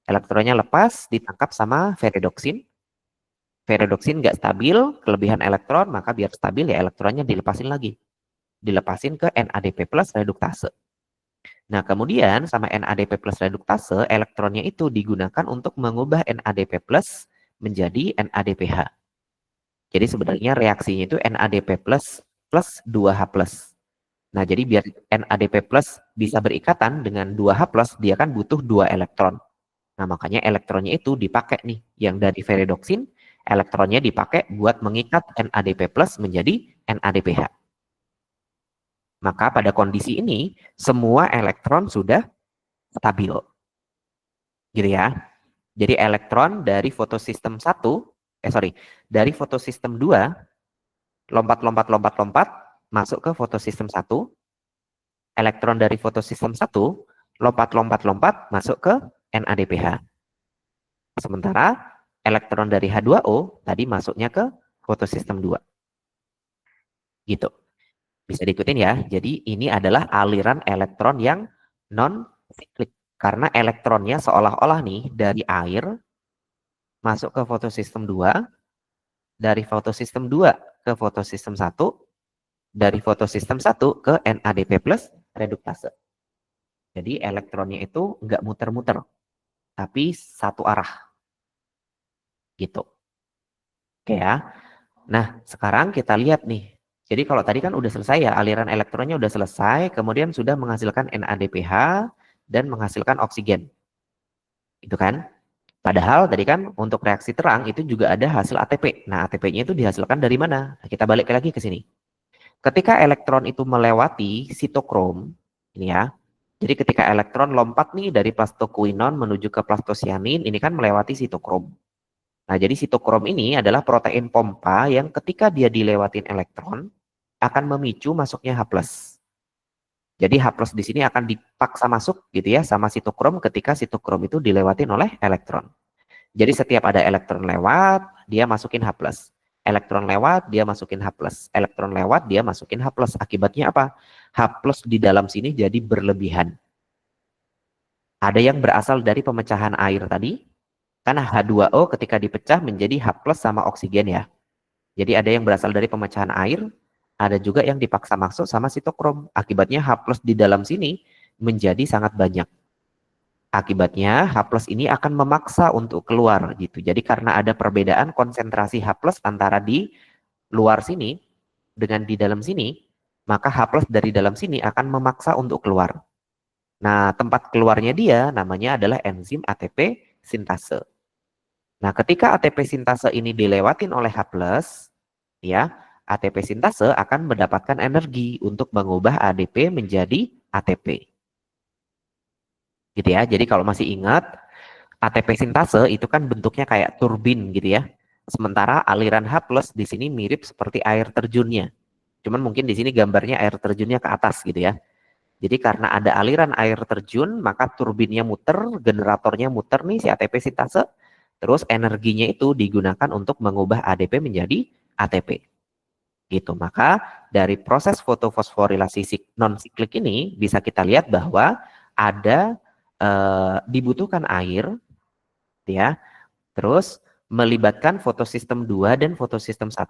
Elektronnya lepas, ditangkap sama ferredoksin. Ferredoksin nggak stabil, kelebihan elektron, maka biar stabil ya elektronnya dilepasin lagi. Dilepasin ke NADP plus reduktase. Nah, kemudian sama NADP plus reduktase, elektronnya itu digunakan untuk mengubah NADP plus menjadi NADPH. Jadi sebenarnya reaksinya itu NADP plus plus 2H plus. Nah, jadi biar NADP plus bisa berikatan dengan 2H plus, dia kan butuh 2 elektron. Nah, makanya elektronnya itu dipakai nih. Yang dari ferredoksin, elektronnya dipakai buat mengikat NADP plus menjadi NADPH. Maka pada kondisi ini, semua elektron sudah stabil. Gitu ya. Jadi elektron dari fotosistem 1, dari fotosistem 2, lompat, masuk ke fotosistem 1. Elektron dari fotosistem 1, lompat, masuk ke NADPH. Sementara elektron dari H2O tadi masuknya ke fotosistem 2. Gitu. Bisa diikutin ya. Jadi ini adalah aliran elektron yang non-siklik. Karena elektronnya seolah-olah nih dari air masuk ke fotosistem 2, dari fotosistem 2 ke fotosistem 1, dari fotosistem 1 ke NADP plus reduktase. Jadi elektronnya itu nggak muter-muter, tapi satu arah. Gitu. Oke ya. Nah, sekarang kita lihat nih. Jadi kalau tadi kan udah selesai ya, aliran elektronnya udah selesai, kemudian sudah menghasilkan NADPH dan menghasilkan oksigen. Itu kan? Padahal tadi kan untuk reaksi terang itu juga ada hasil ATP. Nah, ATP-nya itu dihasilkan dari mana? Nah, kita balik lagi ke sini. Ketika elektron itu melewati sitokrom, ini ya. Jadi ketika elektron lompat nih dari plastokuinon menuju ke plastosianin, ini kan melewati sitokrom. Nah, jadi sitokrom ini adalah protein pompa yang ketika dia dilewatin elektron akan memicu masuknya H+. Jadi H+ di sini akan dipaksa masuk gitu ya sama sitokrom ketika sitokrom itu dilewatin oleh elektron. Jadi setiap ada elektron lewat, dia masukin H+. Elektron lewat, dia masukin H+. Elektron lewat, dia masukin H+. Akibatnya apa? H+ di dalam sini jadi berlebihan. Ada yang berasal dari pemecahan air tadi, karena H2O ketika dipecah menjadi H+ sama oksigen ya. Jadi ada yang berasal dari pemecahan air, ada juga yang dipaksa masuk sama sitokrom. Akibatnya H+ di dalam sini menjadi sangat banyak. Akibatnya H+ ini akan memaksa untuk keluar gitu. Jadi karena ada perbedaan konsentrasi H+ antara di luar sini dengan di dalam sini, maka H+ dari dalam sini akan memaksa untuk keluar. Nah, tempat keluarnya dia namanya adalah enzim ATP sintase. Nah, ketika ATP sintase ini dilewatin oleh H+, ya, ATP sintase akan mendapatkan energi untuk mengubah ADP menjadi ATP. Gitu ya. Jadi kalau masih ingat, ATP sintase itu kan bentuknya kayak turbin gitu ya. Sementara aliran H+ di sini mirip seperti air terjunnya. Cuman mungkin di sini gambarnya air terjunnya ke atas gitu ya. Jadi karena ada aliran air terjun, maka turbinnya muter, generatornya muter nih si ATP sintase, terus energinya itu digunakan untuk mengubah ADP menjadi ATP. Gitu. Maka dari proses fotofosforilasi non siklik ini bisa kita lihat bahwa ada dibutuhkan air ya. Terus melibatkan fotosistem 2 dan fotosistem 1,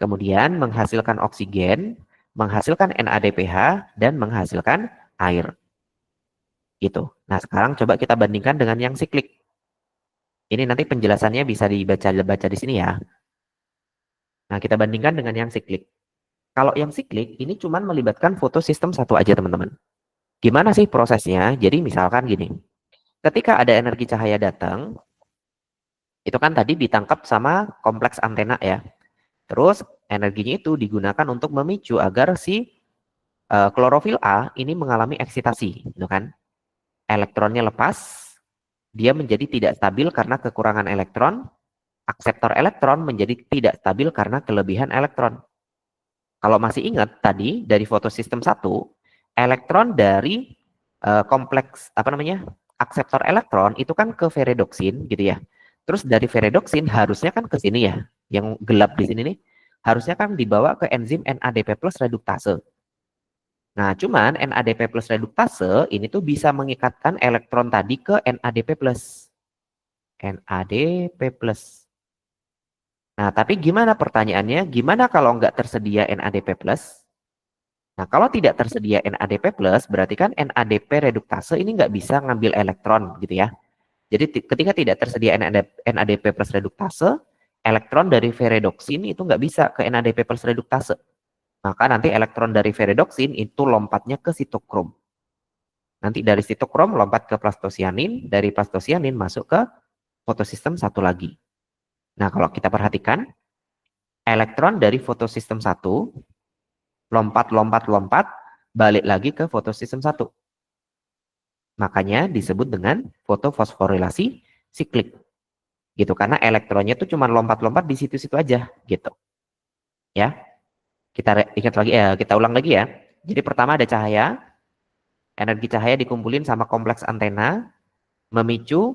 kemudian menghasilkan oksigen, menghasilkan NADPH, dan menghasilkan air. Gitu. Nah, sekarang coba kita bandingkan dengan yang siklik. Ini nanti penjelasannya bisa dibaca di sini ya. Nah, kita bandingkan dengan yang siklik. Kalau yang siklik, ini cuma melibatkan fotosistem 1 aja, teman-teman. Gimana sih prosesnya? Jadi misalkan gini, ketika ada energi cahaya datang, itu kan tadi ditangkap sama kompleks antena ya. Terus energinya itu digunakan untuk memicu agar si klorofil A ini mengalami eksitasi, gitu kan? Elektronnya lepas, dia menjadi tidak stabil karena kekurangan elektron, akseptor elektron menjadi tidak stabil karena kelebihan elektron. Kalau masih ingat tadi dari fotosistem 1, elektron dari kompleks apa namanya? Akseptor elektron itu kan ke ferredoksin gitu ya. Terus dari ferredoksin harusnya kan ke sini ya. Yang gelap di sini nih harusnya kan dibawa ke enzim NADP plus reduktase. Nah, cuman NADP plus reduktase ini tuh bisa mengikatkan elektron tadi ke NADP plus. NADP plus. Nah, tapi gimana pertanyaannya? Gimana kalau nggak tersedia NADP plus? Nah, kalau tidak tersedia NADP plus, berarti kan NADP reduktase ini nggak bisa ngambil elektron gitu ya. Jadi ketika tidak tersedia NADP plus reduktase, elektron dari ferredoksin itu nggak bisa ke NADP plus reduktase. Maka nanti elektron dari ferredoksin itu lompatnya ke sitokrom. Nanti dari sitokrom lompat ke plastosianin, dari plastosianin masuk ke fotosistem 1 lagi. Nah, kalau kita perhatikan, elektron dari fotosistem 1 lompat, balik lagi ke fotosistem 1. Makanya disebut dengan fotofosforilasi siklik. Gitu, karena elektronnya tuh cuma lompat-lompat di situ-situ aja, gitu. Ya. Kita ulang lagi ya. Jadi pertama ada cahaya, energi cahaya dikumpulin sama kompleks antena, memicu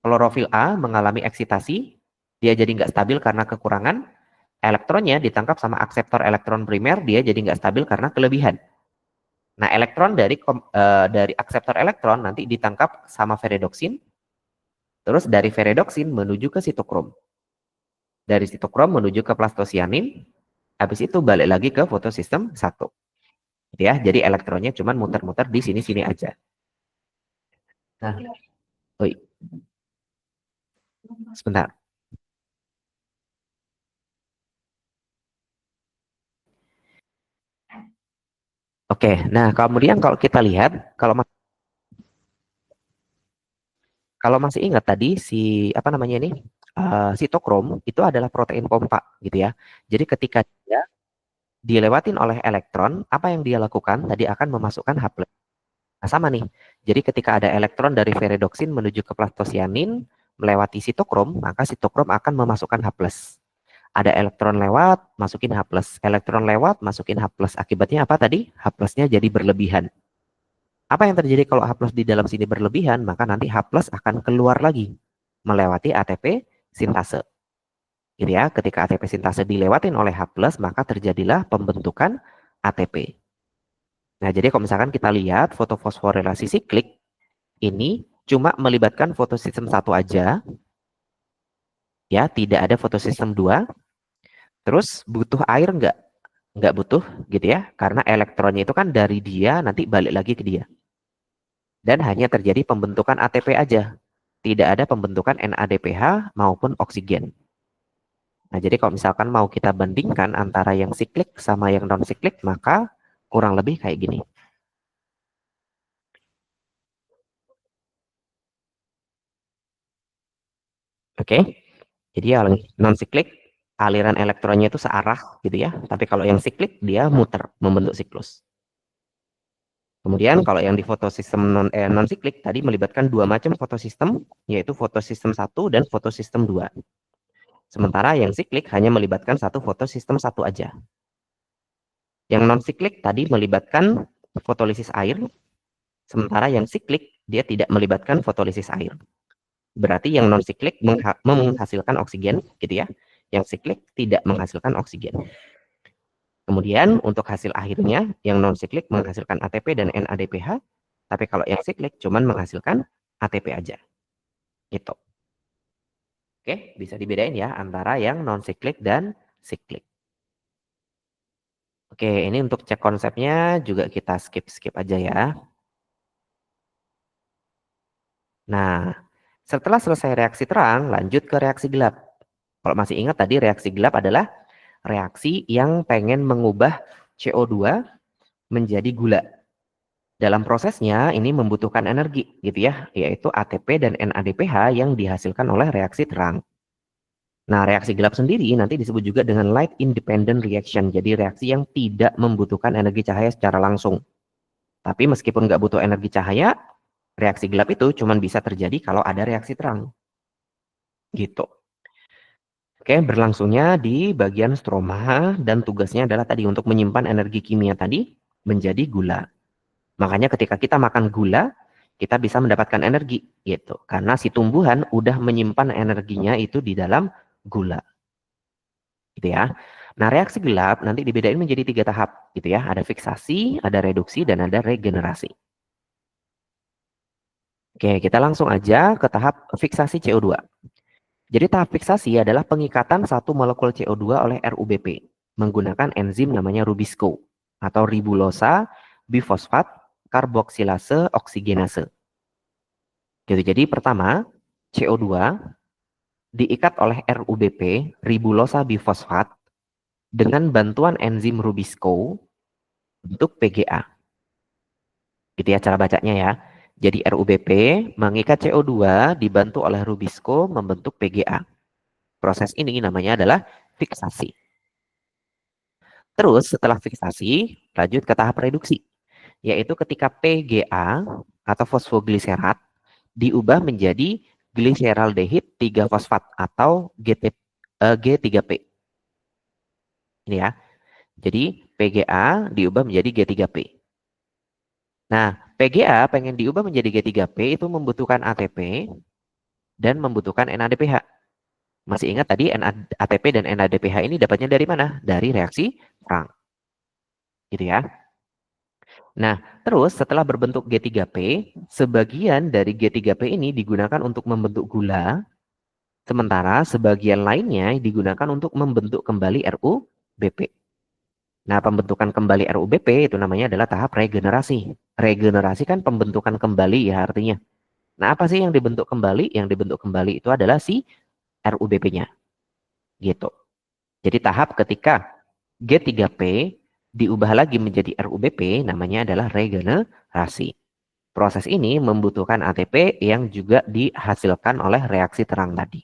klorofil A mengalami eksitasi, dia jadi nggak stabil karena kekurangan, elektronnya ditangkap sama akseptor elektron primer, dia jadi nggak stabil karena kelebihan. Nah, elektron dari akseptor elektron nanti ditangkap sama ferredoksin, terus dari ferredoksin menuju ke sitokrom. Dari sitokrom menuju ke plastosianin, habis itu balik lagi ke fotosistem 1. Ya, jadi elektronnya cuma muter-muter di sini-sini aja. Nah, oi, sebentar. Oke, nah kemudian kalau kita lihat, kalau masih ingat tadi si apa namanya ini sitokrom itu adalah protein kompak gitu ya. Jadi ketika dia dilewatin oleh elektron, apa yang dia lakukan? Tadi akan memasukkan H+. Nah, sama nih. Jadi ketika ada elektron dari ferredoksin menuju ke plastosianin melewati sitokrom, maka sitokrom akan memasukkan H+. Ada elektron lewat, masukin H+. Elektron lewat, masukin H+. Akibatnya apa tadi? H+-nya jadi berlebihan. Apa yang terjadi kalau H+ di dalam sini berlebihan? Maka nanti H+ akan keluar lagi melewati ATP sintase. Gitu ya, ketika ATP sintase dilewatin oleh H+, maka terjadilah pembentukan ATP. Nah, jadi kalau misalkan kita lihat fotofosforilasi siklik ini cuma melibatkan fotosistem 1 aja. Ya, tidak ada fotosistem 2. Terus butuh air enggak? Enggak butuh gitu ya, karena elektronnya itu kan dari dia nanti balik lagi ke dia. Dan hanya terjadi pembentukan ATP aja. Tidak ada pembentukan NADPH maupun oksigen. Nah, jadi kalau misalkan mau kita bandingkan antara yang siklik sama yang non siklik, maka kurang lebih kayak gini. Oke. Jadi yang non siklik aliran elektronnya itu searah gitu ya. Tapi kalau yang siklik dia muter membentuk siklus. Kemudian kalau yang di fotosistem non siklik tadi melibatkan dua macam fotosistem, yaitu fotosistem 1 dan fotosistem 2. Sementara yang siklik hanya melibatkan satu fotosistem 1 aja. Yang non-siklik tadi melibatkan fotolisis air, sementara yang siklik dia tidak melibatkan fotolisis air. Berarti yang non-siklik menghasilkan oksigen, gitu ya. Yang siklik tidak menghasilkan oksigen. Kemudian untuk hasil akhirnya, yang non-siklik menghasilkan ATP dan NADPH, tapi kalau yang siklik cuman menghasilkan ATP aja. Gitu. Oke, bisa dibedain ya antara yang non-siklik dan siklik. Oke, ini untuk cek konsepnya juga kita skip aja ya. Nah, setelah selesai reaksi terang, lanjut ke reaksi gelap. Kalau masih ingat tadi reaksi gelap adalah reaksi yang pengen mengubah CO2 menjadi gula. Dalam prosesnya ini membutuhkan energi gitu ya, yaitu ATP dan NADPH yang dihasilkan oleh reaksi terang. Nah, reaksi gelap sendiri nanti disebut juga dengan light independent reaction. Jadi reaksi yang tidak membutuhkan energi cahaya secara langsung. Tapi meskipun nggak butuh energi cahaya, reaksi gelap itu cuma bisa terjadi kalau ada reaksi terang. Gitu. Oke, berlangsungnya di bagian stroma dan tugasnya adalah tadi untuk menyimpan energi kimia tadi menjadi gula. Makanya ketika kita makan gula, kita bisa mendapatkan energi gitu. Karena si tumbuhan udah menyimpan energinya itu di dalam gula. Gitu ya. Nah, reaksi gelap nanti dibedain menjadi 3 tahap gitu ya. Ada fiksasi, ada reduksi, dan ada regenerasi. Oke, kita langsung aja ke tahap fiksasi CO2. Jadi tahap fiksasi adalah pengikatan satu molekul CO2 oleh RUBP menggunakan enzim namanya Rubisco atau ribulosa bifosfat karboksilase oksigenase. Jadi pertama, CO2 diikat oleh RUBP ribulosa bifosfat dengan bantuan enzim Rubisco untuk PGA. Gitu ya cara bacanya ya. Jadi RUBP mengikat CO2 dibantu oleh Rubisco membentuk PGA. Proses ini namanya adalah fiksasi. Terus setelah fiksasi, lanjut ke tahap reduksi, yaitu ketika PGA atau fosfogliserat diubah menjadi gliseraldehid 3-fosfat atau G3P. Ini ya. Jadi PGA diubah menjadi G3P. Nah, PGA pengen diubah menjadi G3P itu membutuhkan ATP dan membutuhkan NADPH. Masih ingat tadi ATP dan NADPH ini dapatnya dari mana? Dari reaksi terang. Gitu ya. Nah, terus setelah berbentuk G3P, sebagian dari G3P ini digunakan untuk membentuk gula, sementara sebagian lainnya digunakan untuk membentuk kembali RUBP. Nah, pembentukan kembali RUBP itu namanya adalah tahap regenerasi. Regenerasi kan pembentukan kembali ya artinya. Nah, apa sih yang dibentuk kembali? Yang dibentuk kembali itu adalah si RUBP-nya. Gitu. Jadi tahap ketika G3P diubah lagi menjadi RUBP namanya adalah regenerasi. Proses ini membutuhkan ATP yang juga dihasilkan oleh reaksi terang tadi.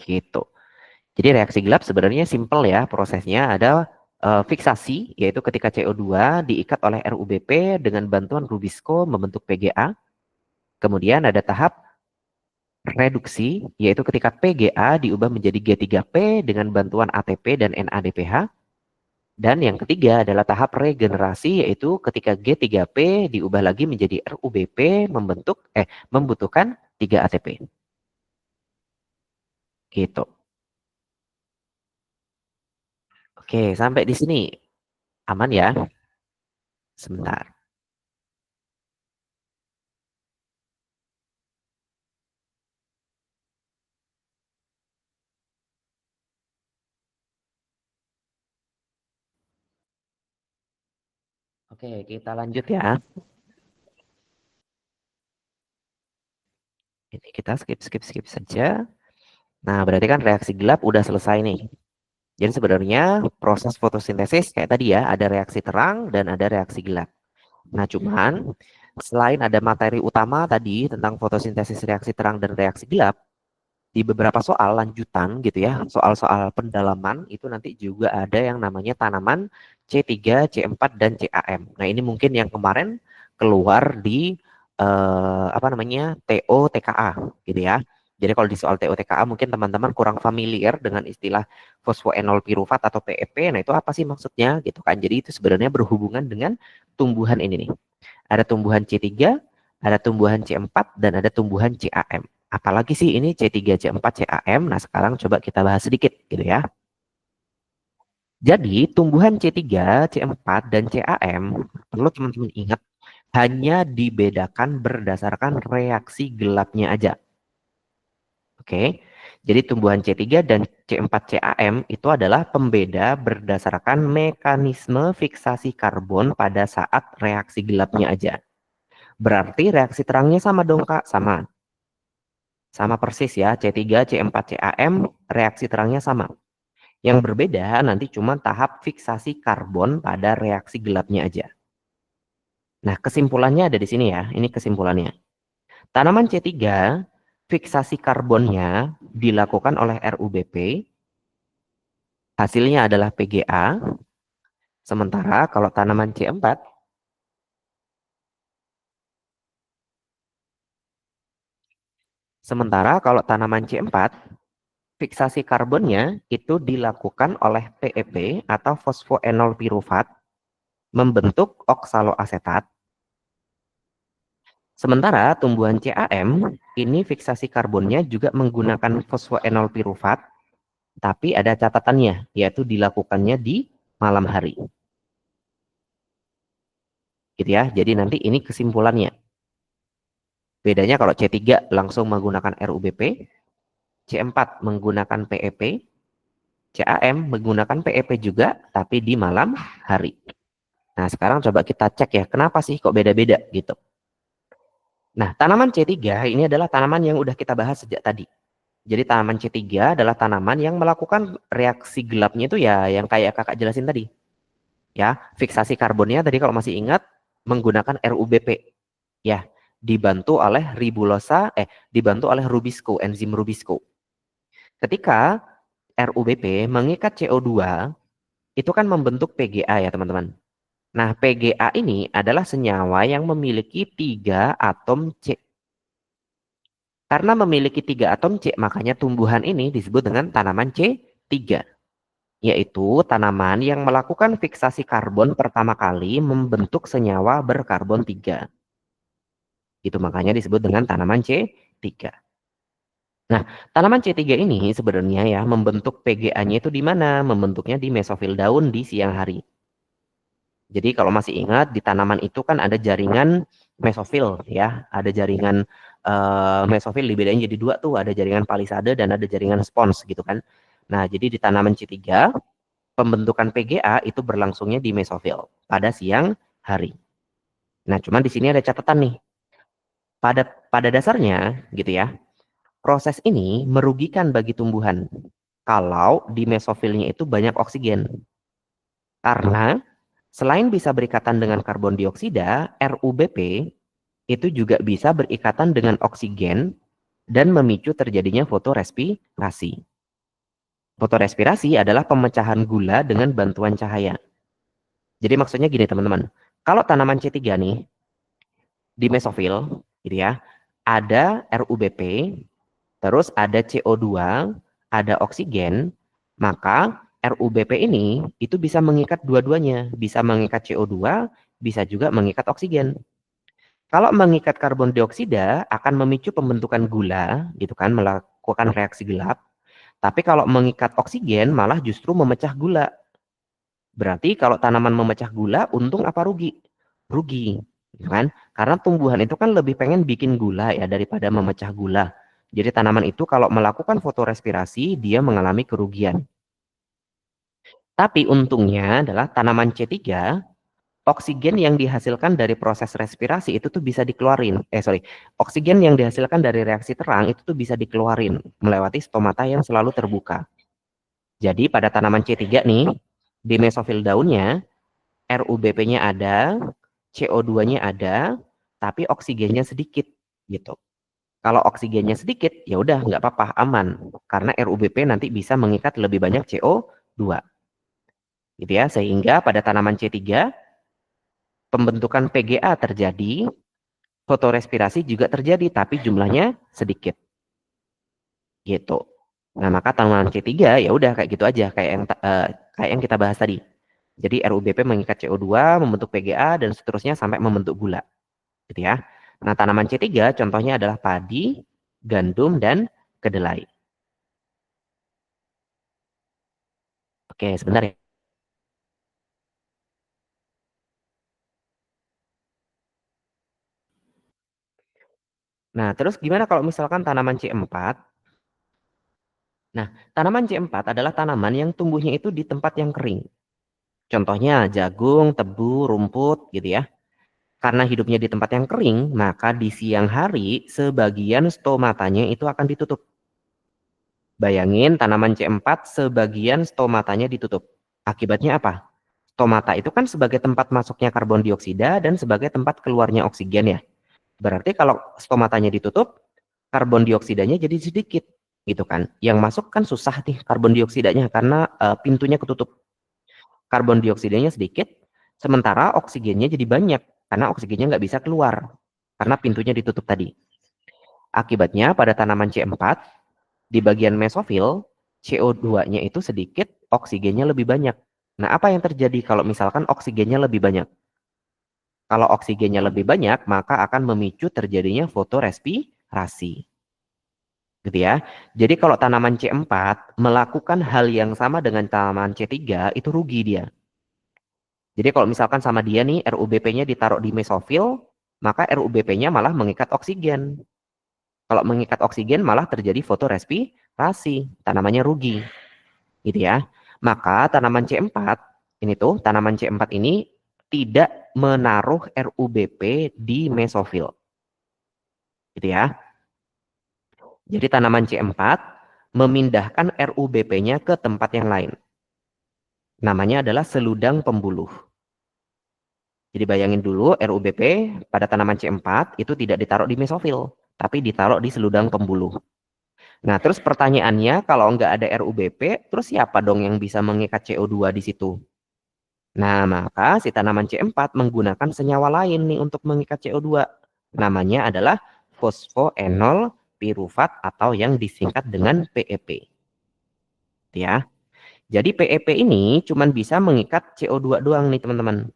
Gitu. Jadi reaksi gelap sebenarnya simple ya prosesnya. Ada fiksasi, yaitu ketika CO2 diikat oleh RUBP dengan bantuan Rubisco membentuk PGA. Kemudian ada tahap reduksi, yaitu ketika PGA diubah menjadi G3P dengan bantuan ATP dan NADPH. Dan yang ketiga adalah tahap regenerasi, yaitu ketika G3P diubah lagi menjadi RUBP membutuhkan 3 ATP. Gitu. Oke, sampai di sini aman ya? Sebentar. Oke, kita lanjut ya. Ini kita skip saja. Nah, berarti kan reaksi gelap udah selesai nih. Jadi sebenarnya proses fotosintesis kayak tadi ya, ada reaksi terang dan ada reaksi gelap. Nah, cuman selain ada materi utama tadi tentang fotosintesis reaksi terang dan reaksi gelap, di beberapa soal lanjutan gitu ya, soal-soal pendalaman itu nanti juga ada yang namanya tanaman C3, C4, dan CAM. Nah, ini mungkin yang kemarin keluar di apa namanya TO TKA gitu ya. Jadi kalau di soal TOTKA mungkin teman-teman kurang familiar dengan istilah fosfoenol pirufat atau PEP. Nah, itu apa sih maksudnya gitu kan. Jadi itu sebenarnya berhubungan dengan tumbuhan ini nih. Ada tumbuhan C3, ada tumbuhan C4, dan ada tumbuhan CAM. Apalagi sih ini C3, C4, CAM? Nah, sekarang coba kita bahas sedikit gitu ya. Jadi tumbuhan C3, C4, dan CAM perlu teman-teman ingat hanya dibedakan berdasarkan reaksi gelapnya aja. Oke. Jadi tumbuhan C3 dan C4 CAM itu adalah pembeda berdasarkan mekanisme fiksasi karbon pada saat reaksi gelapnya aja. Berarti reaksi terangnya sama dong Kak, sama. Sama persis ya, C3, C4, CAM reaksi terangnya sama. Yang berbeda nanti cuma tahap fiksasi karbon pada reaksi gelapnya aja. Nah, kesimpulannya ada di sini ya. Ini kesimpulannya. Tanaman C3, fiksasi karbonnya dilakukan oleh RUBP, hasilnya adalah PGA. Sementara kalau tanaman C4, fiksasi karbonnya itu dilakukan oleh PEP atau fosfoenol pirufat membentuk oksaloasetat. Sementara tumbuhan CAM ini fiksasi karbonnya juga menggunakan fosfoenol pirufat, tapi ada catatannya, yaitu dilakukannya di malam hari. Gitu ya. Jadi nanti ini kesimpulannya. Bedanya kalau C3 langsung menggunakan RUBP, C4 menggunakan PEP, CAM menggunakan PEP juga, tapi di malam hari. Nah, sekarang coba kita cek ya, kenapa sih kok beda-beda gitu. Nah, tanaman C3 ini adalah tanaman yang udah kita bahas sejak tadi. Jadi tanaman C3 adalah tanaman yang melakukan reaksi gelapnya itu ya yang kayak kakak jelasin tadi. Ya, fiksasi karbonnya tadi kalau masih ingat menggunakan RUBP. Ya, dibantu oleh Rubisco, enzim Rubisco. Ketika RUBP mengikat CO2, itu kan membentuk PGA ya teman-teman. Nah, PGA ini adalah senyawa yang memiliki 3 atom C. Karena memiliki 3 atom C, makanya tumbuhan ini disebut dengan tanaman C3. Yaitu tanaman yang melakukan fiksasi karbon pertama kali membentuk senyawa berkarbon 3. Itu makanya disebut dengan tanaman C3. Nah, tanaman C3 ini sebenarnya ya membentuk PGA-nya itu di mana? Membentuknya di mesofil daun di siang hari. Jadi kalau masih ingat di tanaman itu kan ada jaringan mesofil ya, ada jaringan mesofil dibedain jadi dua tuh, ada jaringan palisade dan ada jaringan spons gitu kan. Nah, jadi di tanaman C3 pembentukan PGA itu berlangsungnya di mesofil pada siang hari. Nah, cuman di sini ada catatan nih. Pada dasarnya gitu ya, proses ini merugikan bagi tumbuhan kalau di mesofilnya itu banyak oksigen. Karena selain bisa berikatan dengan karbon dioksida, RUBP itu juga bisa berikatan dengan oksigen dan memicu terjadinya fotorespirasi. Fotorespirasi adalah pemecahan gula dengan bantuan cahaya. Jadi maksudnya gini teman-teman, kalau tanaman C3 nih di mesofil gitu ya, ada RUBP, terus ada CO2, ada oksigen, maka RUBP ini itu bisa mengikat dua-duanya, bisa mengikat CO2, bisa juga mengikat oksigen. Kalau mengikat karbon dioksida akan memicu pembentukan gula, gitu kan, melakukan reaksi gelap. Tapi kalau mengikat oksigen malah justru memecah gula. Berarti kalau tanaman memecah gula, untung apa rugi? Rugi, gitu kan? Karena tumbuhan itu kan lebih pengen bikin gula ya daripada memecah gula. Jadi tanaman itu kalau melakukan fotorespirasi, dia mengalami kerugian. Tapi untungnya adalah tanaman C3, oksigen yang dihasilkan dari proses respirasi itu tuh bisa dikeluarin. Oksigen yang dihasilkan dari reaksi terang itu tuh bisa dikeluarin melewati stomata yang selalu terbuka. Jadi pada tanaman C3 nih, di mesofil daunnya, RUBP-nya ada, CO2-nya ada, tapi oksigennya sedikit gitu. Kalau oksigennya sedikit, ya udah nggak apa-apa, aman. Karena RUBP nanti bisa mengikat lebih banyak CO2. Gitu ya, sehingga pada tanaman C3 pembentukan PGA terjadi, fotorespirasi juga terjadi, tapi jumlahnya sedikit. gitu. Nah, maka tanaman C3 ya udah kayak gitu aja, kayak yang kita bahas tadi. Jadi RUBP mengikat CO2, membentuk PGA dan seterusnya sampai membentuk gula, gitu ya. Nah, tanaman C3 contohnya adalah padi, gandum dan kedelai. Oke, sebentar ya. Nah, terus gimana kalau misalkan tanaman C4? Nah, tanaman C4 adalah tanaman yang tumbuhnya itu di tempat yang kering. Contohnya jagung, tebu, rumput gitu ya. Karena hidupnya di tempat yang kering, maka di siang hari sebagian stomatanya itu akan ditutup. Bayangin tanaman C4 sebagian stomatanya ditutup. Akibatnya apa? Stomata itu kan sebagai tempat masuknya karbon dioksida dan sebagai tempat keluarnya oksigen ya. Berarti kalau stomatanya ditutup, karbon dioksidanya jadi sedikit gitu kan. Yang masuk kan susah nih karbon dioksidanya karena pintunya ketutup. Karbon dioksidanya sedikit, sementara oksigennya jadi banyak karena oksigennya nggak bisa keluar karena pintunya ditutup tadi. Akibatnya pada tanaman C4 di bagian mesofil CO2-nya itu sedikit, oksigennya lebih banyak. Nah, apa yang terjadi kalau misalkan oksigennya lebih banyak? Kalau oksigennya lebih banyak, maka akan memicu terjadinya fotorespirasi. Gitu ya. Jadi kalau tanaman C4 melakukan hal yang sama dengan tanaman C3, itu rugi dia. Jadi kalau misalkan sama dia nih RUBP-nya ditaruh di mesofil, maka RUBP-nya malah mengikat oksigen. Kalau mengikat oksigen malah terjadi fotorespirasi, tanamannya rugi, gitu ya. Maka tanaman C4 ini tuh, tanaman C4 ini tidak menaruh RUBP di mesofil, gitu ya. Jadi tanaman C4 memindahkan RUBP-nya ke tempat yang lain. Namanya adalah seludang pembuluh. Jadi bayangin dulu RUBP pada tanaman C4 itu tidak ditaruh di mesofil, tapi ditaruh di seludang pembuluh. Nah, terus pertanyaannya kalau nggak ada RUBP, terus siapa dong yang bisa mengikat CO2 di situ? Nah, maka si tanaman C4 menggunakan senyawa lain nih untuk mengikat CO2. Namanya adalah fosfoenol pirufat atau yang disingkat dengan PEP. Ya. Jadi PEP ini cuma bisa mengikat CO2 doang nih teman-teman.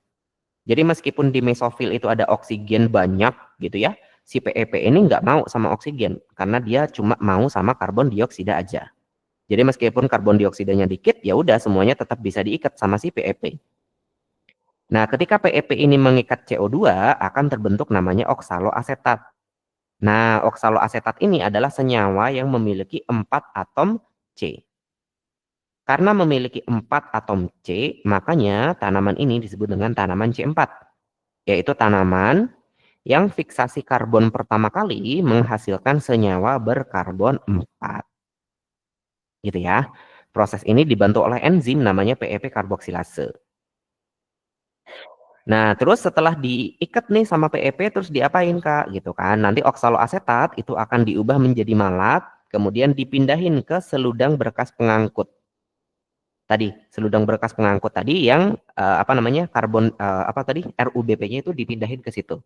Jadi meskipun di mesofil itu ada oksigen banyak gitu ya, si PEP ini nggak mau sama oksigen karena dia cuma mau sama karbon dioksida aja. Jadi meskipun karbon dioksidanya dikit, ya udah semuanya tetap bisa diikat sama si PEP. Nah, ketika PEP ini mengikat CO2 akan terbentuk namanya oksaloasetat. Nah, oksaloasetat ini adalah senyawa yang memiliki 4 atom C. Karena memiliki 4 atom C, makanya tanaman ini disebut dengan tanaman C4, yaitu tanaman yang fiksasi karbon pertama kali menghasilkan senyawa berkarbon 4. Gitu ya. Proses ini dibantu oleh enzim namanya PEP karboksilase. Nah, terus setelah diikat nih sama PEP terus diapain Kak? Gitu kan. Nanti oksaloasetat itu akan diubah menjadi malat, kemudian dipindahin ke seludang berkas pengangkut. Tadi, seludang berkas pengangkut tadi yang apa namanya? Apa tadi? RUBP-nya itu dipindahin ke situ.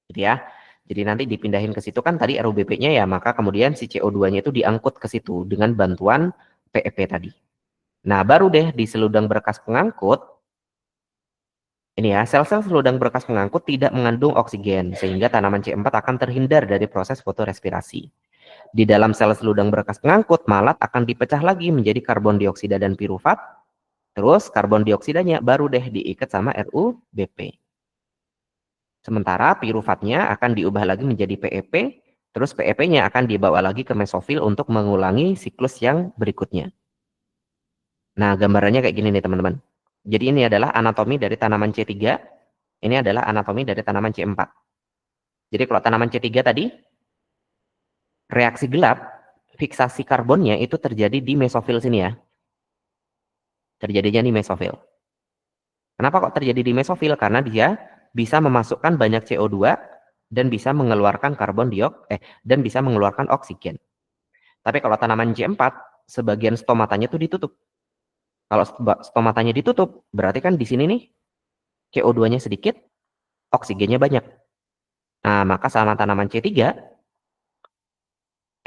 Gitu ya. Jadi nanti dipindahin ke situ kan tadi RUBP-nya ya, maka kemudian si CO2-nya itu diangkut ke situ dengan bantuan PEP tadi. Nah, baru deh di seludang berkas pengangkut ini ya, sel-sel seludang berkas pengangkut tidak mengandung oksigen, sehingga tanaman C4 akan terhindar dari proses fotorespirasi. Di dalam sel seludang berkas pengangkut, malat akan dipecah lagi menjadi karbon dioksida dan pirufat, terus karbon dioksidanya baru deh diikat sama RUBP. Sementara piruvatnya akan diubah lagi menjadi PEP, terus PEP-nya akan dibawa lagi ke mesofil untuk mengulangi siklus yang berikutnya. Nah, gambarannya kayak gini nih teman-teman. Jadi ini adalah anatomi dari tanaman C3, ini adalah anatomi dari tanaman C4. Jadi kalau tanaman C3 tadi, reaksi gelap, fiksasi karbonnya itu terjadi di mesofil sini ya. Terjadinya di mesofil. Kenapa kok terjadi di mesofil? Karena dia bisa memasukkan banyak CO2 dan bisa mengeluarkan dan bisa mengeluarkan oksigen. Tapi kalau tanaman C4, sebagian stomatanya itu ditutup. Kalau stomatanya ditutup, berarti kan di sini nih CO2-nya sedikit, oksigennya banyak. Nah, maka sama tanaman C3,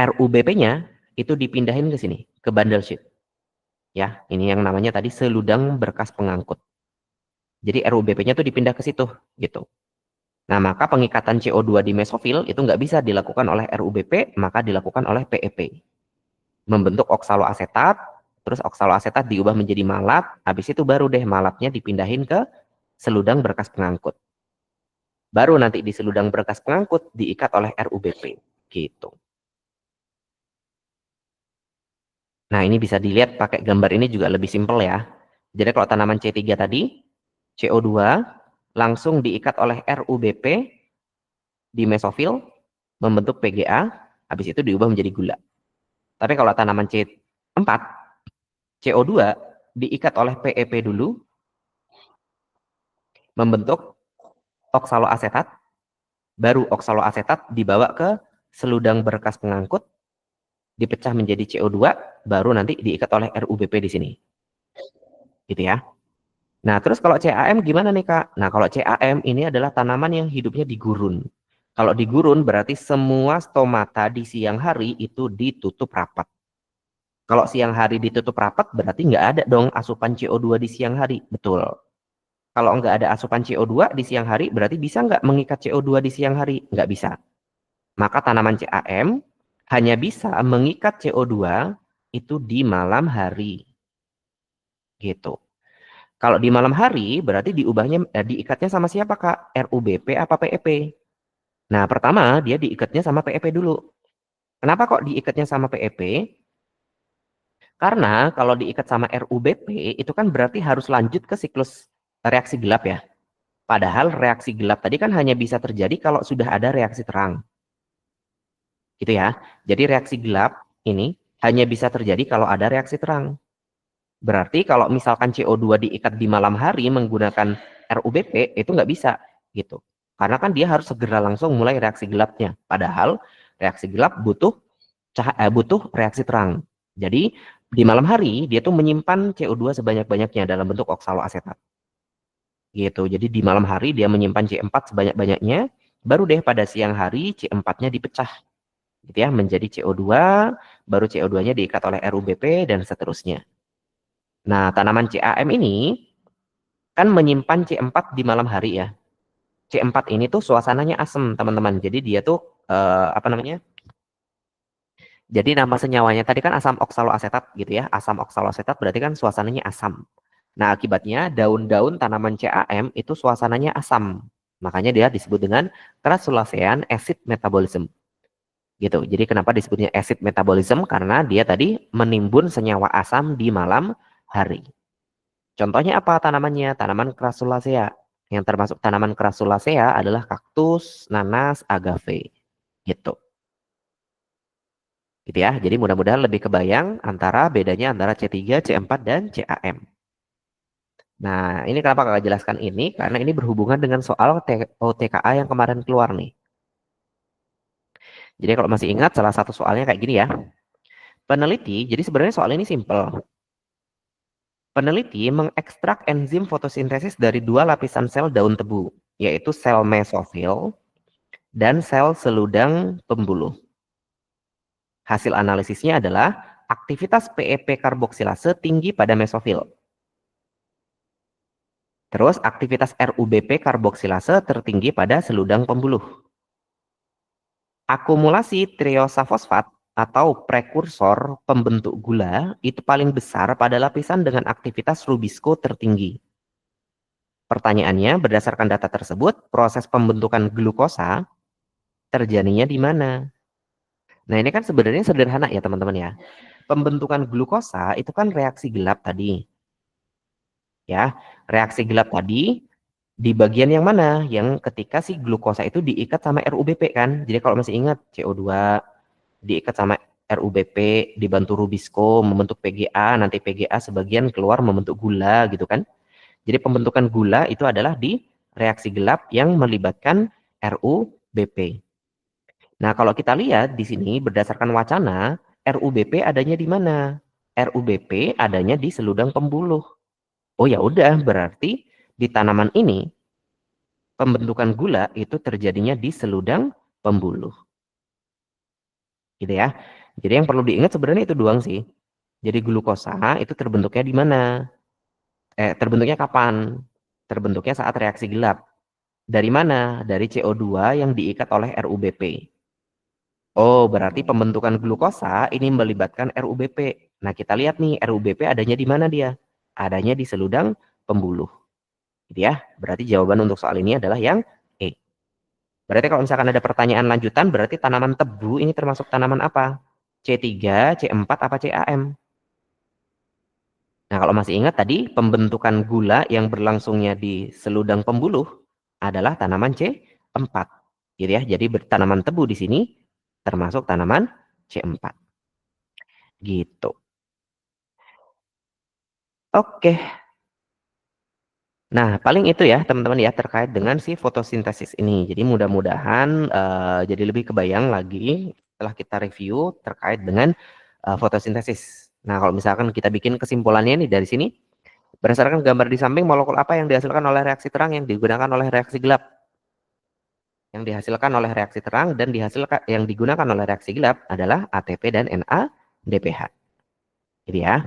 RUBP-nya itu dipindahin ke sini, ke bundle sheet. Ya, ini yang namanya tadi seludang berkas pengangkut. Jadi RUBP-nya tuh dipindah ke situ, gitu. Nah, maka pengikatan CO2 di mesofil itu nggak bisa dilakukan oleh RUBP, maka dilakukan oleh PEP. Membentuk oksaloasetat, terus oksaloasetat diubah menjadi malat, habis itu baru deh malatnya dipindahin ke seludang berkas pengangkut. Baru nanti di seludang berkas pengangkut diikat oleh RUBP, gitu. Nah, ini bisa dilihat pakai gambar ini juga lebih simpel ya. Jadi kalau tanaman C3 tadi, CO2 langsung diikat oleh RUBP di mesofil, membentuk PGA, habis itu diubah menjadi gula. Tapi kalau tanaman C4, CO2 diikat oleh PEP dulu, membentuk oksaloasetat, baru oksaloasetat dibawa ke seludang berkas pengangkut, dipecah menjadi CO2, baru nanti diikat oleh RUBP di sini. Gitu ya. Nah, terus kalau CAM gimana nih, Kak? Nah, kalau CAM ini adalah tanaman yang hidupnya di gurun. Kalau di gurun berarti semua stomata di siang hari itu ditutup rapat. Kalau siang hari ditutup rapat berarti nggak ada dong asupan CO2 di siang hari. Betul. Kalau nggak ada asupan CO2 di siang hari berarti bisa nggak mengikat CO2 di siang hari? Nggak bisa. Maka tanaman CAM hanya bisa mengikat CO2 itu di malam hari. Gitu. Kalau di malam hari berarti diikatnya sama siapa, Kak? RUBP apa PEP? Nah, pertama dia diikatnya sama PEP dulu. Kenapa kok diikatnya sama PEP? Karena kalau diikat sama RUBP itu kan berarti harus lanjut ke siklus reaksi gelap ya. Padahal reaksi gelap tadi kan hanya bisa terjadi kalau sudah ada reaksi terang. Gitu ya. Jadi reaksi gelap ini hanya bisa terjadi kalau ada reaksi terang. Berarti kalau misalkan CO2 diikat di malam hari menggunakan RUBP itu nggak bisa gitu. Karena kan dia harus segera langsung mulai reaksi gelapnya. Padahal reaksi gelap butuh reaksi terang. Jadi di malam hari dia tuh menyimpan CO2 sebanyak-banyaknya dalam bentuk oksaloasetat. Gitu. Jadi di malam hari dia menyimpan C4 sebanyak-banyaknya, baru deh pada siang hari C4-nya dipecah gitu ya menjadi CO2, baru CO2-nya diikat oleh RUBP dan seterusnya. Nah, tanaman CAM ini kan menyimpan C4 di malam hari ya. C4 ini tuh suasananya asam, teman-teman. Jadi dia tuh apa namanya? Jadi nama senyawanya tadi kan asam oksaloasetat gitu ya. Asam oksaloasetat berarti kan suasananya asam. Nah, akibatnya daun-daun tanaman CAM itu suasananya asam. Makanya dia disebut dengan Crassulaceae acid metabolism. Gitu. Jadi kenapa disebutnya acid metabolism? Karena dia tadi menimbun senyawa asam di malam hari. Contohnya apa tanamannya? Tanaman Crassulaceae. Yang termasuk tanaman Crassulaceae adalah kaktus, nanas, agave. Gitu. Gitu ya. Jadi mudah-mudahan lebih kebayang bedanya antara C3, C4, dan CAM. Nah, ini kenapa kakak jelaskan ini? Karena ini berhubungan dengan soal OTKA yang kemarin keluar nih. Jadi kalau masih ingat salah satu soalnya kayak gini ya. Peneliti, jadi sebenarnya soal ini simple. Peneliti mengekstrak enzim fotosintesis dari dua lapisan sel daun tebu, yaitu sel mesofil dan sel seludang pembuluh. Hasil analisisnya adalah aktivitas PEP karboksilase tinggi pada mesofil. Terus aktivitas RUBP karboksilase tertinggi pada seludang pembuluh. Akumulasi triosa fosfat atau prekursor pembentuk gula itu paling besar pada lapisan dengan aktivitas Rubisco tertinggi. Pertanyaannya, berdasarkan data tersebut, proses pembentukan glukosa terjadinya di mana? Nah, ini kan sebenarnya sederhana ya, teman-teman ya. Pembentukan glukosa itu kan reaksi gelap tadi. Ya, reaksi gelap tadi di bagian yang mana? Yang ketika si glukosa itu diikat sama RUBP kan. Jadi kalau masih ingat CO2 diikat sama RUBP, dibantu Rubisco membentuk PGA, nanti PGA sebagian keluar membentuk gula gitu kan. Jadi pembentukan gula itu adalah di reaksi gelap yang melibatkan RUBP. Nah, kalau kita lihat di sini berdasarkan wacana, RUBP adanya di mana? RUBP adanya di seludang pembuluh. Oh ya udah, berarti di tanaman ini pembentukan gula itu terjadinya di seludang pembuluh. gitu ya. Jadi yang perlu diingat sebenarnya itu doang sih. Jadi glukosa itu terbentuknya di mana? Terbentuknya kapan? Terbentuknya saat reaksi gelap. Dari mana? Dari CO2 yang diikat oleh RUBP. Oh, berarti pembentukan glukosa ini melibatkan RUBP. Nah, kita lihat nih RUBP adanya di mana dia? Adanya di seludang pembuluh. Gitu ya. Berarti jawaban untuk soal ini adalah yang E. Berarti kalau misalkan ada pertanyaan lanjutan, berarti tanaman tebu ini termasuk tanaman apa? C3, C4, apa CAM? Nah, kalau masih ingat tadi, pembentukan gula yang berlangsungnya di seludang pembuluh adalah tanaman C4. Gitu ya. Jadi tanaman tebu di sini termasuk tanaman C4. Gitu. Oke. Nah, paling itu ya teman-teman ya terkait dengan si fotosintesis ini. Jadi mudah-mudahan jadi lebih kebayang lagi setelah kita review terkait dengan fotosintesis. Nah, kalau misalkan kita bikin kesimpulannya nih dari sini, berdasarkan gambar di samping, molekul apa yang dihasilkan oleh reaksi terang yang digunakan oleh reaksi gelap? Yang dihasilkan oleh reaksi terang dan yang digunakan oleh reaksi gelap adalah ATP dan NADPH. Jadi ya.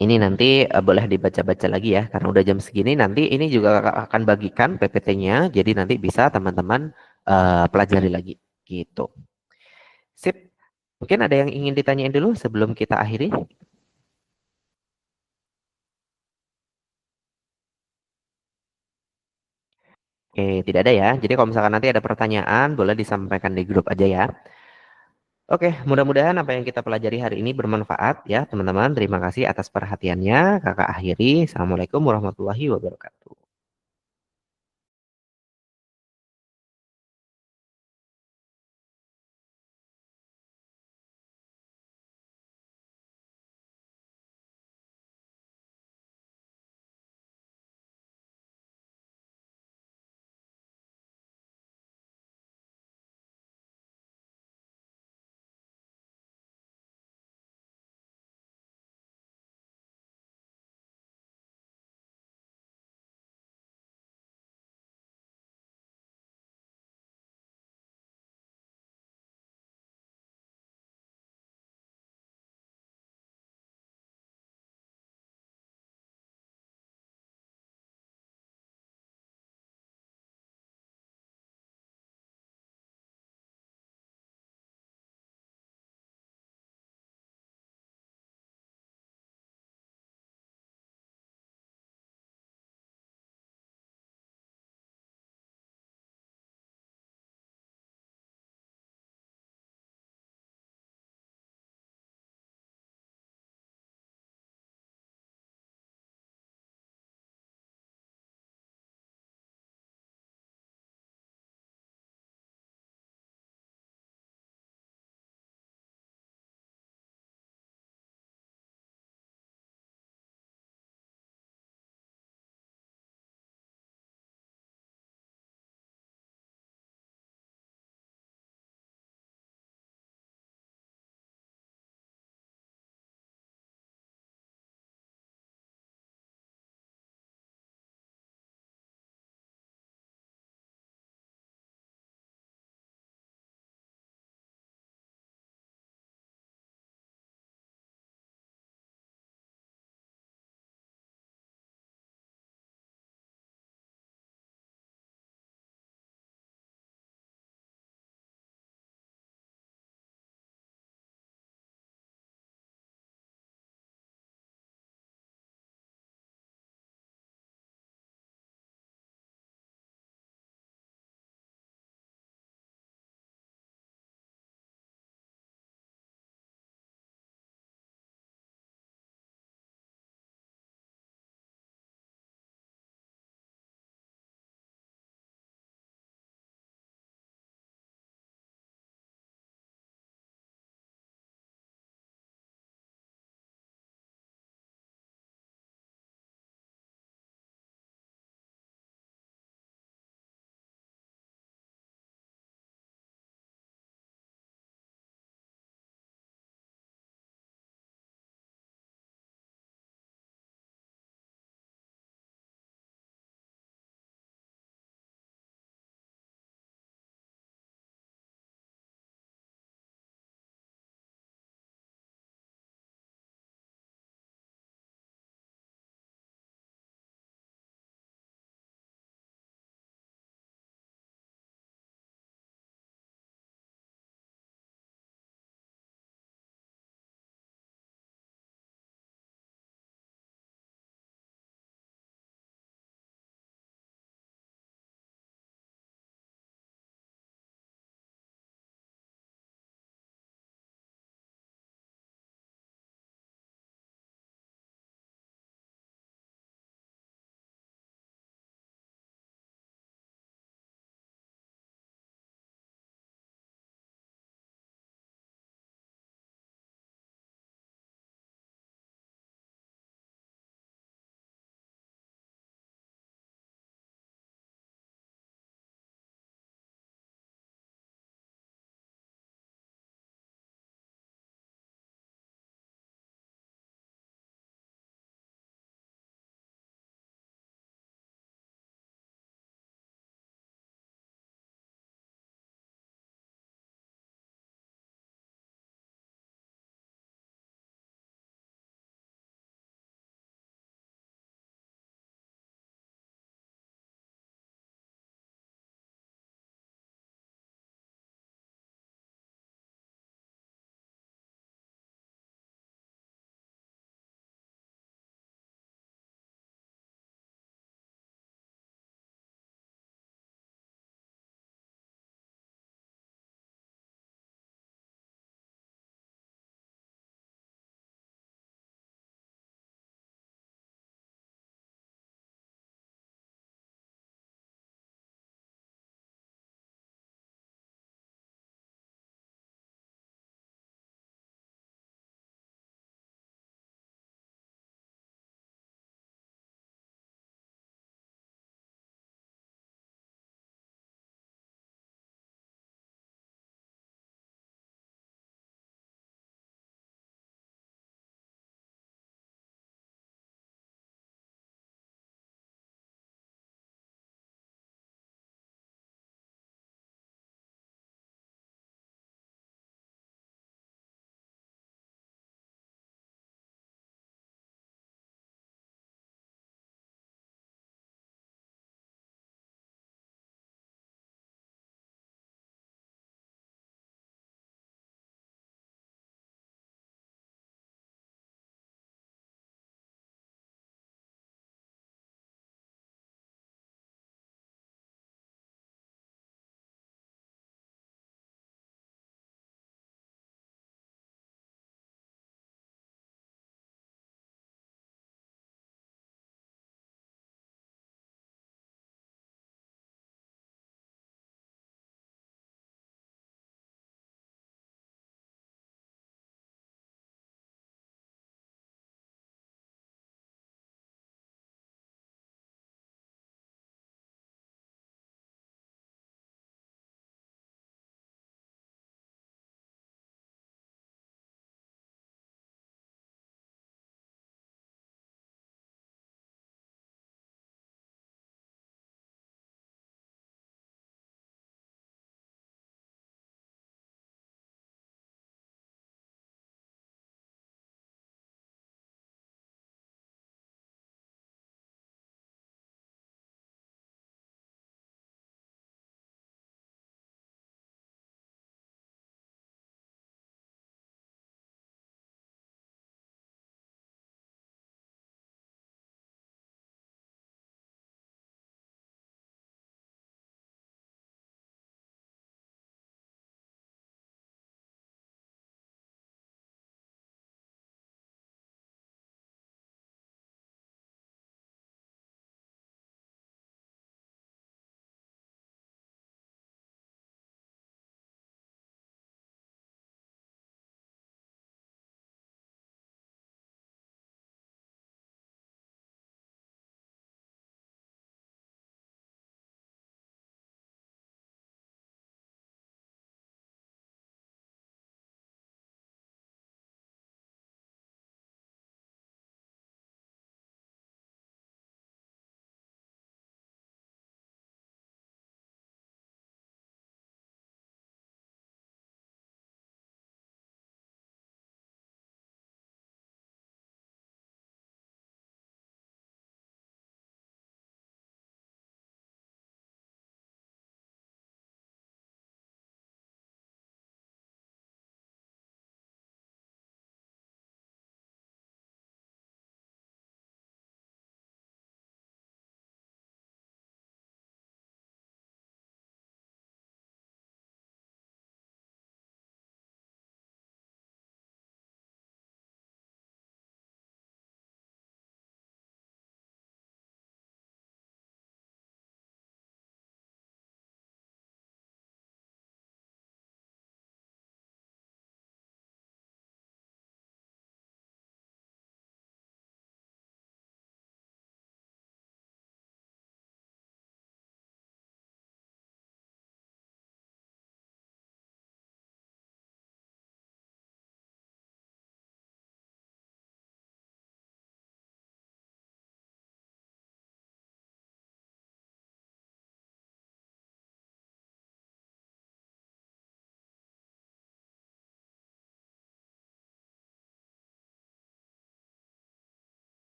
Ini nanti boleh dibaca-baca lagi ya, karena udah jam segini. Nanti ini juga akan bagikan PPT-nya, jadi nanti bisa teman-teman pelajari lagi. Gitu. Sip. Mungkin ada yang ingin ditanyain dulu sebelum kita akhiri? Oke, tidak ada ya. Jadi kalau misalkan nanti ada pertanyaan, boleh disampaikan di grup aja ya. Oke, mudah-mudahan apa yang kita pelajari hari ini bermanfaat ya, teman-teman. Terima kasih atas perhatiannya. Kakak akhiri. Assalamualaikum warahmatullahi wabarakatuh.